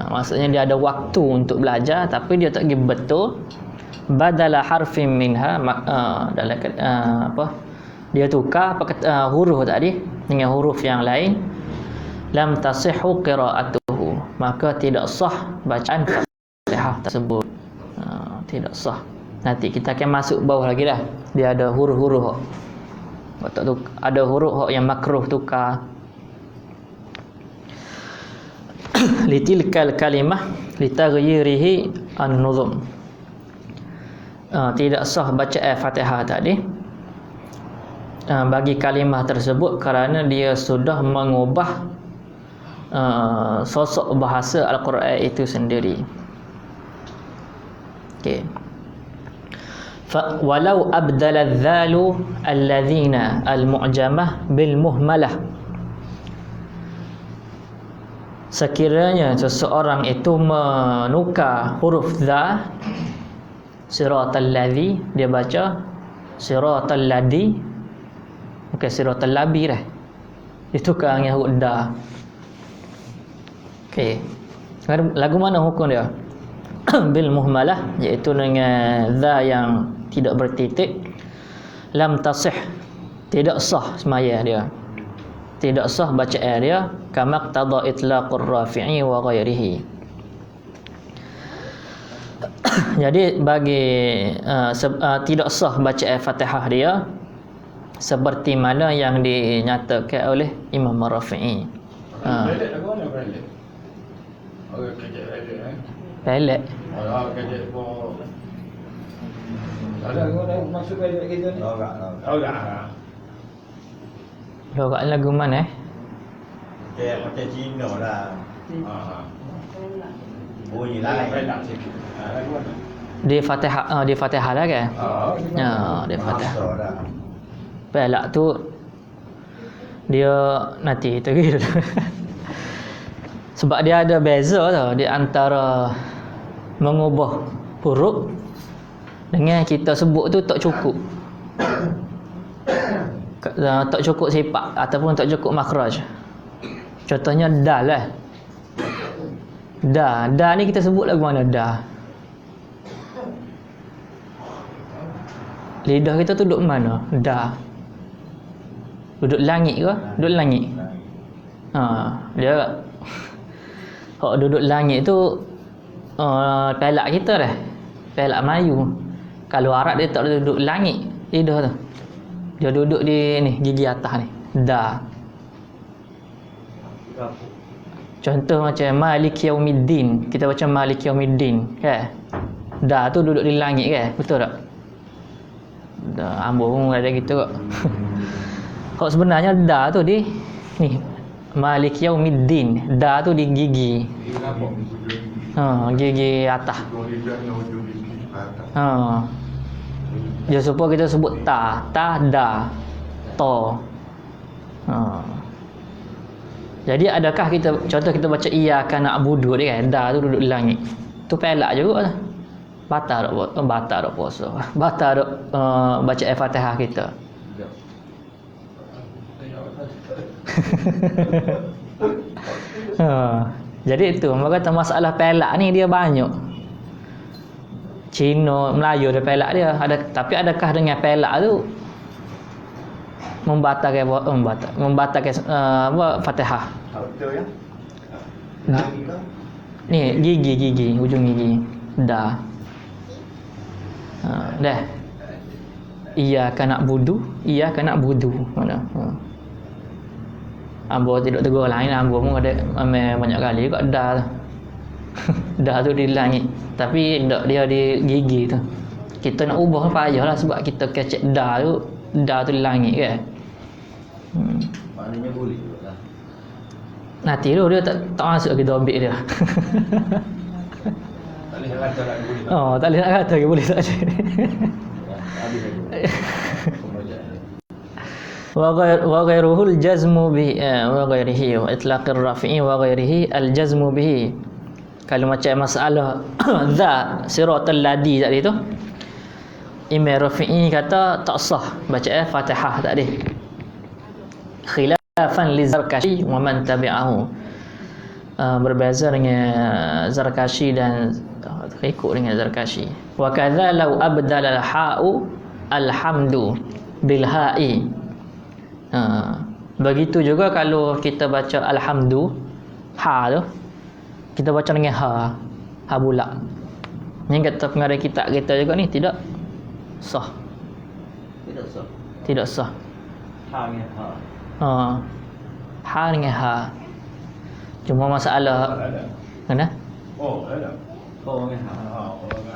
Maksudnya dia ada waktu untuk belajar tapi dia tak pergi betul. Badala harfin minha, dia tukar huruf tadi dengan huruf yang lain, lam tasihhu qira'atuhu, maka tidak sah bacaan Fatihah tersebut. Tidak sah. Nanti kita akan masuk bawah lagi dah. Dia ada huruf-huruf. Ada huruf yang makruh tukar. Litilkal kalimah litaghyirihi an-nuzum. Tidak sah bacaan Fatihah tadi bagi kalimah tersebut kerana dia sudah mengubah sosok bahasa Al-Quran itu sendiri. Okey. Walau abdala adh-dhalu alladhina al-mu'jamah bil muhmalah, sekiranya seseorang itu menukar huruf dha, siratal ladzi, dia baca siratal ladzi, bukan siratal labi dah, ditukar dengan huruf dha. Okey, lagu mana hukum dia? Bil muhmalah, iaitu dengan dha yang tidak bertitik. Lam tasih, tidak sah semaya dia, tidak sah bacaan dia, kama qtada itlaqur rafi'i wa ghairihi. Jadi bagi tidak sah bacaan Fatihah dia seperti mana yang dinyatakan oleh Imam Rafi'i. Pelet aku mana pelet? Orang kerja pelet Pelet. Kerja pun ada orang masuk pelet kita ni? Orang. Lorak lagu mana Macam Cina lah. Bunyi lain. Pelet sikit. Lagu mana? Di Fatihah lah kan? Di Fatihah. Pelak tu dia nanti kita gitu. Sebab dia ada beza tau di antara mengubah huruf dengan kita sebut tu tak cukup. Tak cukup sifat ataupun tak cukup makhraj. Contohnya dal lah. Da ni kita sebut lagu mana da? Lidah kita tu duduk mana? Da. Duduk langit ke? Duduk langit. Dia hak duduk langit tu pelak kita dah. Pelak Melayu. Kalau Arab dia tak duduk langit lidah tu. Dia duduk di ni gigi atas ni. Da. Contoh macam Malik Yaumiddin. Kita baca Malik Yaumiddin kan? Da tu duduk di langit kan? Betul tak? Da, ambo pun ada gitu kok. Kok sebenarnya da tu di ni Malik Yaumiddin. Da tu di gigi. Gigi atas. Dia supaya kita sebut ta, da, to. Jadi adakah kita contoh kita baca iyyaka na'budu dia kan, da tu duduk di langit. Tu pelak juga lah. Batal tak puasa. Batal tak baca Al-Fatihah kita. Jadi itu maka masalah pelak ni dia banyak. Cina, Melayu ada pelak dia. Tapi adakah dengan pelak tu membatalkan Fatihah? Betul ya? Ni gigi, ujung gigi. Dah. Dah. Iyyaka na'budu, mana? Ambo tidak tegur lain, ambo pun ada banyak kali juga dah. Dah tu di langit. Tapi dia di gigi tu. Kita nak ubah payahlah sebab kita kecek dah tu di langit kan. Maknanya boleh juga lah. Nanti tu dia tak masuk lagi dobik dia. Tak boleh nak kata nak boleh. Tak boleh nak kata boleh tak je. Habis lagi. Wa ghairuhu al-jazmu bi wa ghairihi wa itlaqir rafi'i wa ghairihi al-jazmu bihi. Kalau macam masalah za siratal ladi tadi tu, Imam Rafi'i kata tak sah baca Fatihah tadi. Khilafan li Zarkashi wa man tabi'ahu. Berbeza dengan Zarkashi dan ikut dengan Zarkashi. Wa kadza law abdala al-ha'u alhamdu bil ha'i. Begitu juga kalau kita baca alhamdu ha tu kita baca dengan ha bulat. Yang kata pengarang kitab kita juga ni tidak sah. Tidak sah. Ha dengan ha. Ha dengan ha. Cuma masalah mana? Oh, ada. Kau dengan ha.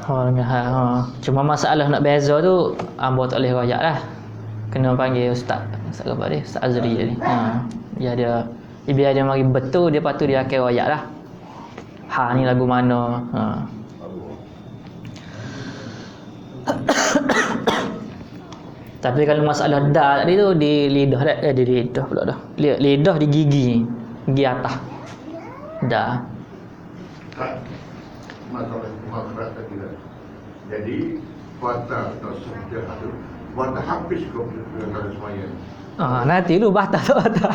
Ha dengan ha. Cuma masalah nak beza tu ambo tak boleh royak lah. Kena panggil ustaz apa dia? Ustaz Azri tadi. Dia biar dia mari betul dia patut dia akan royak lah. Ha ni lagu mana? Tapi kalau masalah da tadi tu di lidah dah, di lidah pula dah. Lidah di gigi atas. Da. Masalah kita. Jadi batal atau sejarah tu, batal habis kau dengan semuanya. Nanti lu batal tak batal.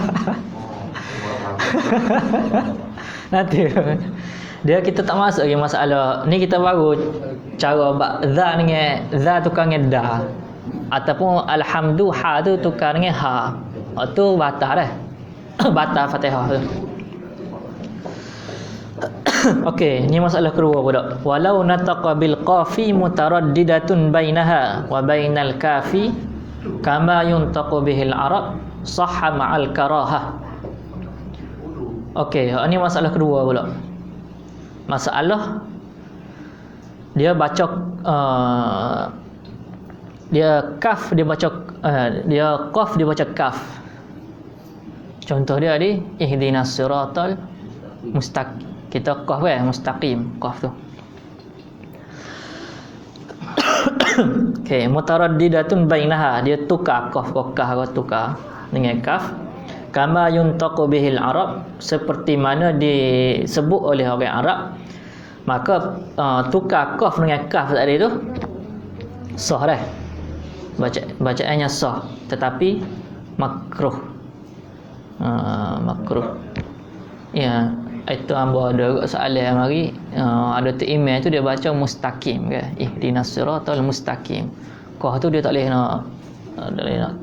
Nanti dia kita tak masuk lagi masalah ni, kita baru cara za dengan za tukar dengan da ataupun alhamdu ha tu tukar dengan ha. Tu batal dah. Batal Fatihah tu. Okey, ni masalah kedua pula. Walau nataqa bil qafi mutaraddidatun bainaha wa bainal kafi kama yuntaqu bihil arab sahha ma'al karahah. Okey, ni masalah kedua pula. Masalah dia baca dia kaf dia baca dia qaf dia baca kaf. Contoh dia di ihdinas siratal mustaqim. Kita qaf kan mustaqim, qaf tu. Okey, mutaraddidatun bainaha, dia tukar qaf tukar dengan kaf. Kama yuntaqu bihil arab, seperti mana disebut oleh orang Arab. Maka tukar qaf dengan kaf tadi tu sah dah. Bacaannya sah, tetapi makruh. Makruh. Ya, itu ambo ada soalan mari ada tu email tu dia baca mustaqim ke, ihdinas siratal mustaqim. Qaf tu dia tak boleh nak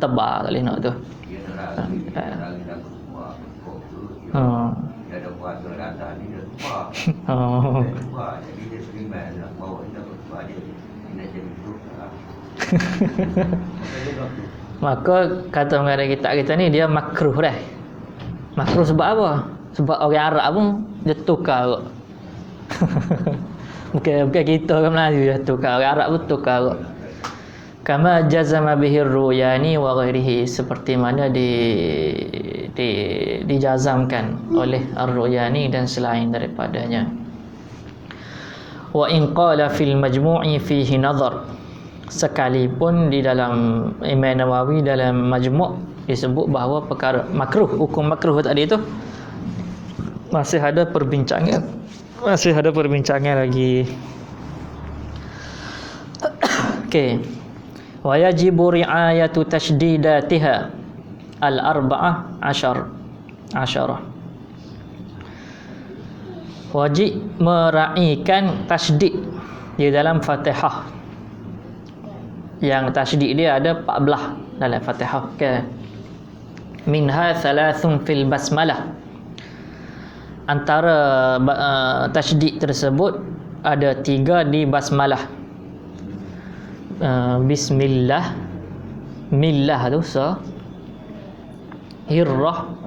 tebal, tak boleh nak tu. Dia ada buat surat kata ni dia lupa. Lupa, jadi dia email nak bawa kita lupa dia. Ini jadi grup lah. Maka kata mengenai kita ni dia makruh dah. Makruh sebab apa? Sebab orang Arab pun dia tukar. Bukan kita orang Melayu dah tukar, orang Arab pun tukar. Kama jazama bihi ar-Ruyani wa ghairihi, seperti mana dijazamkan oleh ar-Ruyani dan selain daripadanya. Wa in qala fil majmu'i fihi nazar, sekalipun di dalam Imam Nawawi dalam Majmu' disebut bahawa perkara makruh, hukum makruh tadi itu masih ada perbincangan lagi. Okey. Wa yajibu ri'ayatu tashdidatiha al-arba'ah asyarah. Wajib meraihkan tasydid di dalam Fatihah. Yang tasydid dia ada 14 dalam Fatihah. Okey. Minha thalathun fil basmalah. Antara tasydid tersebut ada 3 di basmalah. Bismillah, millah tu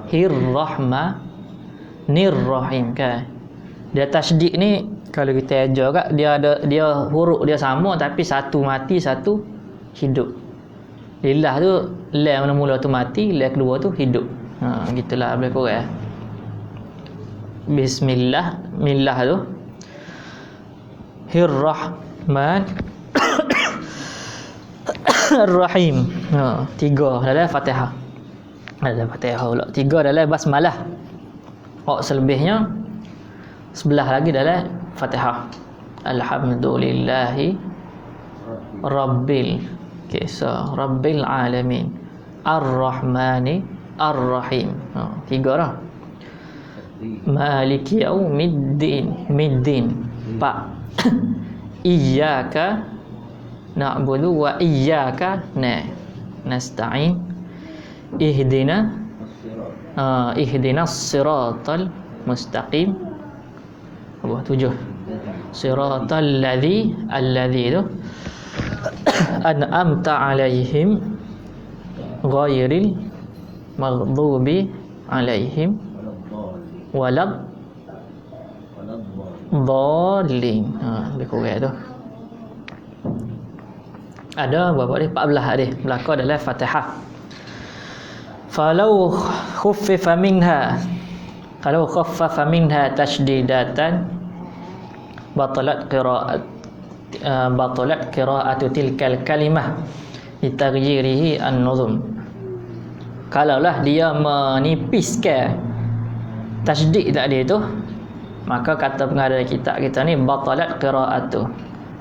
hirrahma nirrahim kan. Dia tasydid ni kalau kita ajar kat dia huruf dia sama tapi satu mati satu hidup. Lillah tu lam mula tu mati, lam kedua tu hidup. Gitulah boleh korang. Bismillah, millah tu hirrahman Ar-Rahim. 3 dalam Fatihah. Dalam Fatihah pula. 3 dalam basmalah. Selebihnya 11 lagi dalam Fatihah. Alhamdulillahi Rabbil Rabbil Alamin Ar-Rahmani Ar-Rahim. 3 dah. Maliki Yaumiddin. Middin. 4. Iyyaka na'budu wa iyyaka nasta'in. Ihdinas siratal mustaqim. 7. Siratal ladzi tu an'amta 'alaihim ghairil maghdubi 'alaihim walad dhalin. Lebih kurang tu. Ada berapa dia? 14 dia. Belakang adalah Fatihah. Falau khuffifa minha, kalau khaffafa minha tasydidatan batalat qira'atu tilkal kalimah litaghyirihi an-nuzum. Kalaulah dia menipiskan tasydid tadi itu, maka kata pengarang kitab kita ni batalat qira'atu,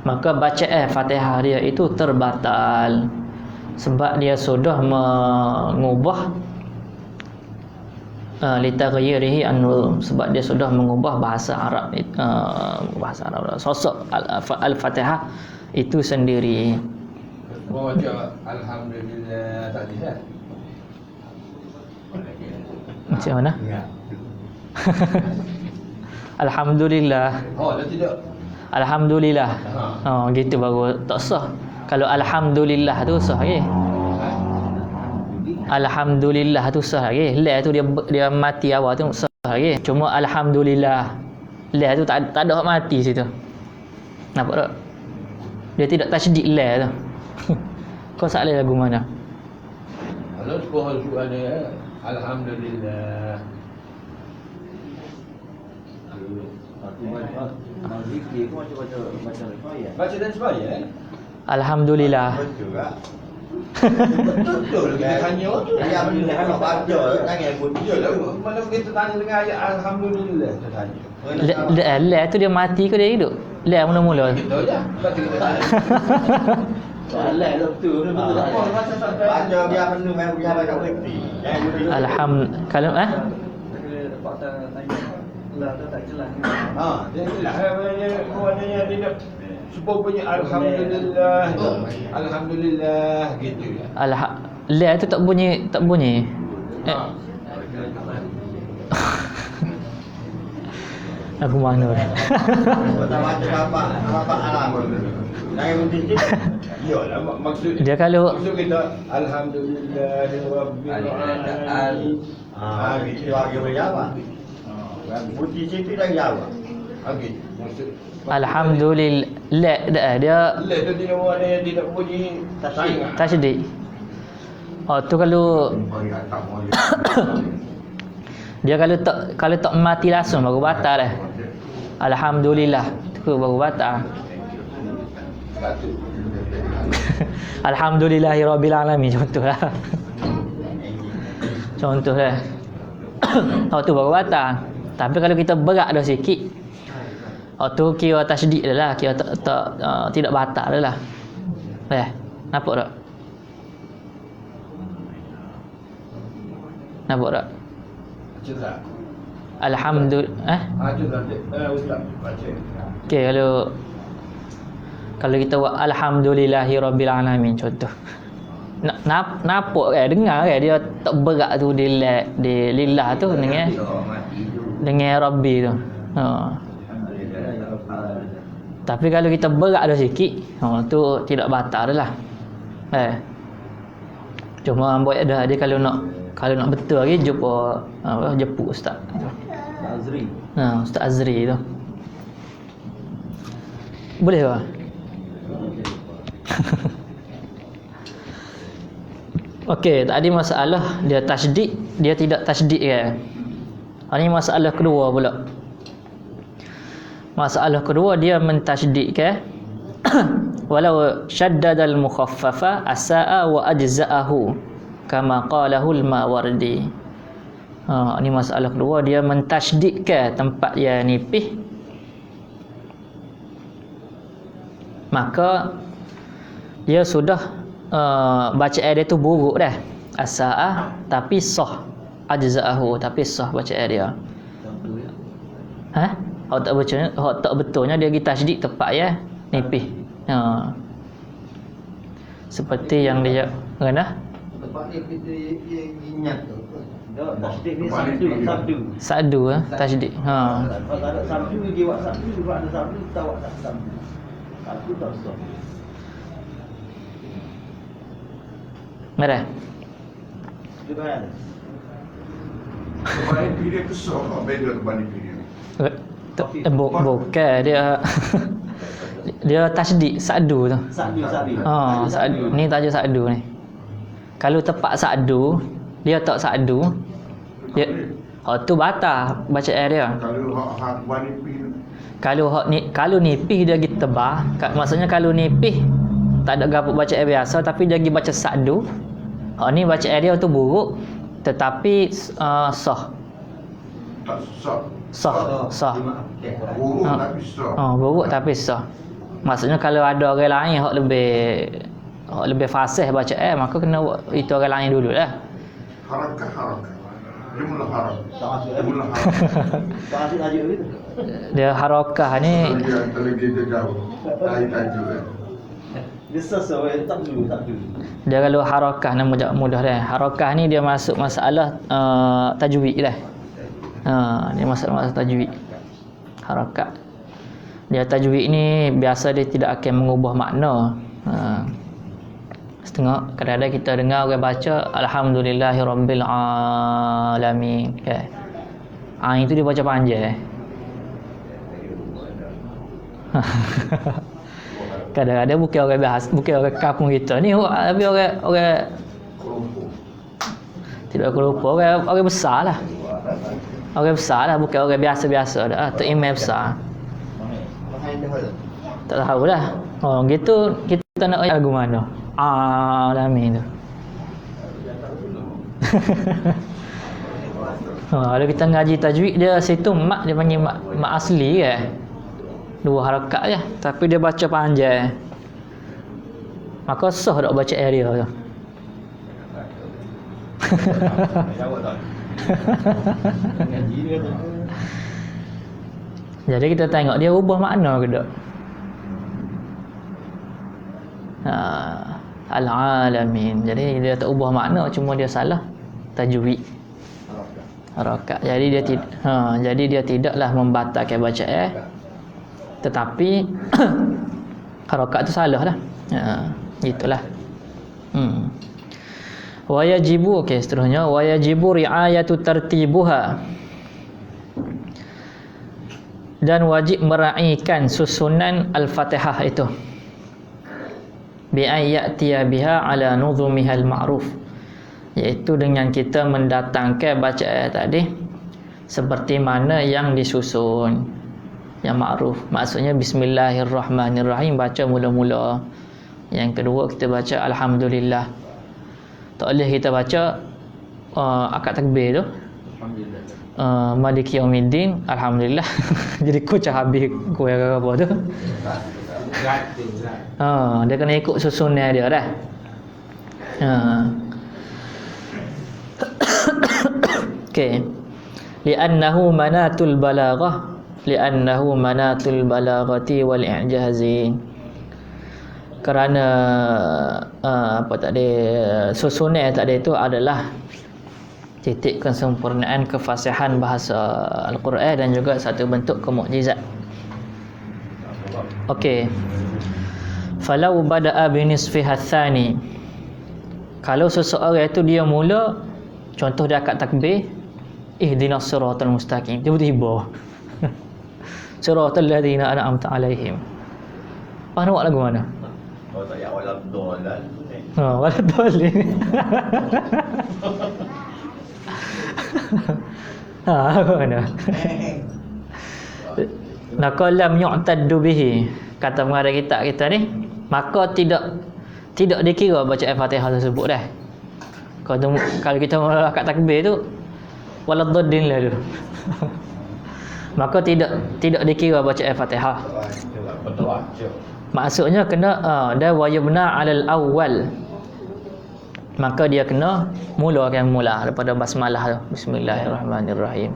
maka bacaan Fatihah dia itu terbatal sebab dia sudah mengubah litaghyirihi an-nuzum, sebab dia sudah mengubah bahasa Arab sosok al-Fatihah itu sendiri. Baca alhamdulillah tadi kan. Macam mana? Alhamdulillah. Dah tidak. Alhamdulillah. Gitu baru tak sah. Kalau alhamdulillah tu sah lagi. Alhamdulillah tu sah lagi. La tu dia mati awal tu sah lagi. Cuma alhamdulillah, la tu tak ada hak mati situ. Nampak tak? Dia tidak tasydid la tu. Kau salah lagu mana? Kalau sekolah soalnya alhamdulillah. Baca dan sembahyang. Alhamdulillah. Betul kita tanya tu. Alhamdulillah kalau baca jangan pun Mana kita tanya dengan ayat alhamdulillah kita tanya. La tu dia mati ke dia hidup? La mula-mula. Kita je. Kata kita tanya. soalan betul baca biar penuh biar baca berhenti. Kalau Dia maknanya dia supaya alhamdulillah tu. Alhamdulillah gitu ya. La tu tak bunyi. Aku mana ni? Tak baca bapak alam. Jangan berhenti. Iyalah maksud Dia kalau maksud kita alhamdulillahirabbil alamin. Gitu lagi berjawab. Putih situ dah jawab. Okey. Maksud Alhamdulillah dia Allah tu tidak ada yang tidak bunyi saingat. tasydid. Oh tu kalau Bagi atas boleh. dia kalau tak mati langsung baru batal dah. Alhamdulillah tu baru batal. Satu. Alhamdulillahirabbil alamin contohlah. Contohlah. Oh tu baru batal. Tapi kalau kita berat dah sikit, oh tu kira tasydid dah lah, kira tidak batal dah lah. Nampak tak? Nampak tak? Cakap. Alhamdulillah. Cakap. Ustaz baca. Okey, kalau kita buat alhamdulillahirabbil alamin contoh. Nampak kan, dengar kan dia tak berat tu di lillah tu dengan rabbi tu. Tapi kalau kita berat dah sikit, tu tidak batal dah lah. Cuma ambil dah dia kalau nak betul lagi jumpa jemput ustaz tu. Azri. Ustaz Azri tu. Boleh ke? Okey, tadi masalah dia tasydid, dia tidak tasydid kan. Ini masalah kedua pula. Masalah kedua dia mentasydidkan walau syaddada al-mukhaffafa asaa wa ajza'ahu kama qalahu al-Mawardi. Ini masalah kedua dia mentasydidkan tempat yang nipis, maka dia sudah bacaan dia tu buruk dah. Asaa tapi sah, ajza'ahu tapi sah bacaan dia. Hak tak betulnya dia pergi tasydid tempat ya nipis. Seperti yang dia kena Tempat ni kita ingat tu. Tasydid ni sabdu. sadu tasydid. Kalau ada sabdu dia buat sabdu, kalau ada sabdu kita buat sabdu. Sabdu tak sah. Merah. Sudah. Kembali period tu sah, beda kembali period. Bukan dia dia tasydid sadu tu. Sabdu. Sadu. Ni tajuk sadu ni. Kalau tepat sadu, dia tak sadu, dia tu batal bacaan dia. Kalau hak kembali period. Kalau nipis dia pergi tebal, maksudnya kalau nipis tak ada gapo bacaan biasa tapi dia pergi baca sadu. Ni bacaan dia tu buruk tetapi sah. Tak sah. Sah. Buruk tapi sah. Buruk tapi sah. Maksudnya kalau ada orang lain hak lebih fasih bacaan, maka kena buat itu orang lain dululah. Harakah. Dia mula harak. Tak masuk Dia mula lagi. harak. Tak masuk tajuk gitu. Dia harakah ni Terlegi dia jauh. Tajuk kan. Dia sesuai sabdu. dia kalau harakah nama mudah dah. Harakah ni dia masuk masalah tajwid dah. Dia masuk masalah tajwid. Harakat. Dia tajwid ni biasa dia tidak akan mengubah makna. Setengah kadang-kadang kita dengar orang baca alhamdulillahirabbil alamin. Okay. Itu dia baca panjang. Kadang-kadang bukan orang biasa, bukan orang kampung kita ni, tapi orang tidak kelupa, orang besar lah. Orang besar lah, bukan orang biasa-biasa dah. Tu imam besar. Tak tahu lah. Gitu kita nak lagu mana? Alamin tu. Kalau kita ngaji tajwid dia situ mak dia panggil mak asli kan. Dua harakat je, tapi dia baca panjang. Maka sah tak baca area tu. Jadi kita tengok dia ubah makna ke tak. Al-alamin. Jadi dia tak ubah makna, cuma dia salah tajwid. Harakat. Jadi dia tidaklah membatalkan bacaan. Tetapi harakat tu salah lah. Itulah. Wa yajibu, okey, seterusnya wa yajibu ri'ayatu tartibuha. Dan wajib meraihkan susunan Al-Fatihah itu bi ayyatiya biha ala nuzumihal ma'ruf, iaitu dengan kita mendatangkan bacaan tadi seperti mana yang disusun, yang ma'ruf. Maksudnya bismillahirrahmanirrahim, baca mula-mula. Yang kedua kita baca alhamdulillah. Tak boleh kita baca akad takbir tu Maliki Yaumiddin alhamdulillah jadi kocah habis kuih apa tu. Dia kena ikut susunan dia dah. Okey. Li'annahu manatul balaghati wal i'jazi. Kerana susunan tadi itu adalah titik kesempurnaan kefasihan bahasa Al-Quran dan juga satu bentuk kemukjizat. Okey. Falau bada'a binisfiha tsani. Kalau seseorang itu dia mula, contoh dia akad takbir, ihdinas siratal mustaqim, tiba-tiba siratal ladzina an'amta alaihim. Faham awak lagu mana? Oh tak ya walau dolan. Walau dolan. Mana? Naqalam yu'taddu bihi, kata pengarang kitab kita ni, maka tidak dikira bacaan Fatihah tersebut dah. Kalau kita akad takbir tu waladdallin lah tu. Maka tidak dikira bacaan Fatihah. Maksudnya kena dan wayubna alal awwal, maka dia kena mula daripada basmalah tu, bismillahirrahmanirrahim.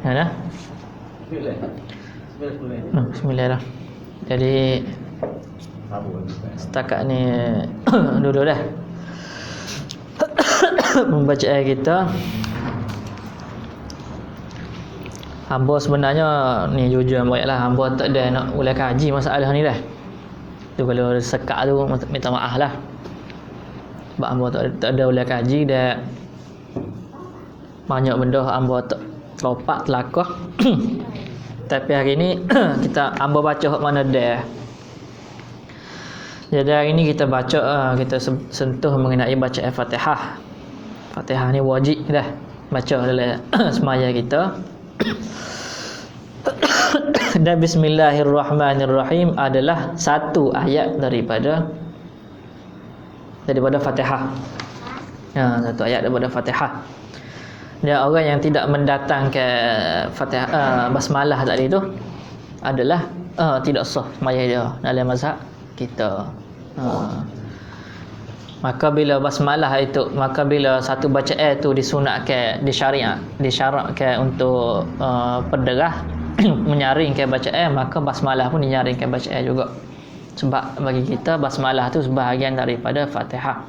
Nah. Bismillah. Jadi setakat ni dulu dah membaca ayat kita. Hamba sebenarnya ni jujur baiklah, hamba tak ada nak ulang kaji masalah ni dah. Tu kalau sekat tu minta maaf lah. Sebab hamba tak ada ulang kaji dah. Banyak benda hamba tak lopak telakah. Tapi hari ni hamba baca hak mana dah. Jadi hari ni kita baca, kita sentuh mengenai bacaan Fatihah. Fatihah ni wajib dah baca dalam semaya kita. Dan bismillahirrahmanirrahim adalah satu ayat daripada Fatihah. Satu ayat daripada Fatihah. Dan orang yang tidak mendatangkan Fatihah, basmalah tadi tu adalah tidak sah sembahyang dia dalam mazhab kita. Maka bila satu bacaan itu disunatkan, disyaratkan untuk penderah menyaringkan bacaan, maka basmalah pun dinyaringkan bacaan juga. Sebab bagi kita basmalah tu sebahagian daripada Fatihah.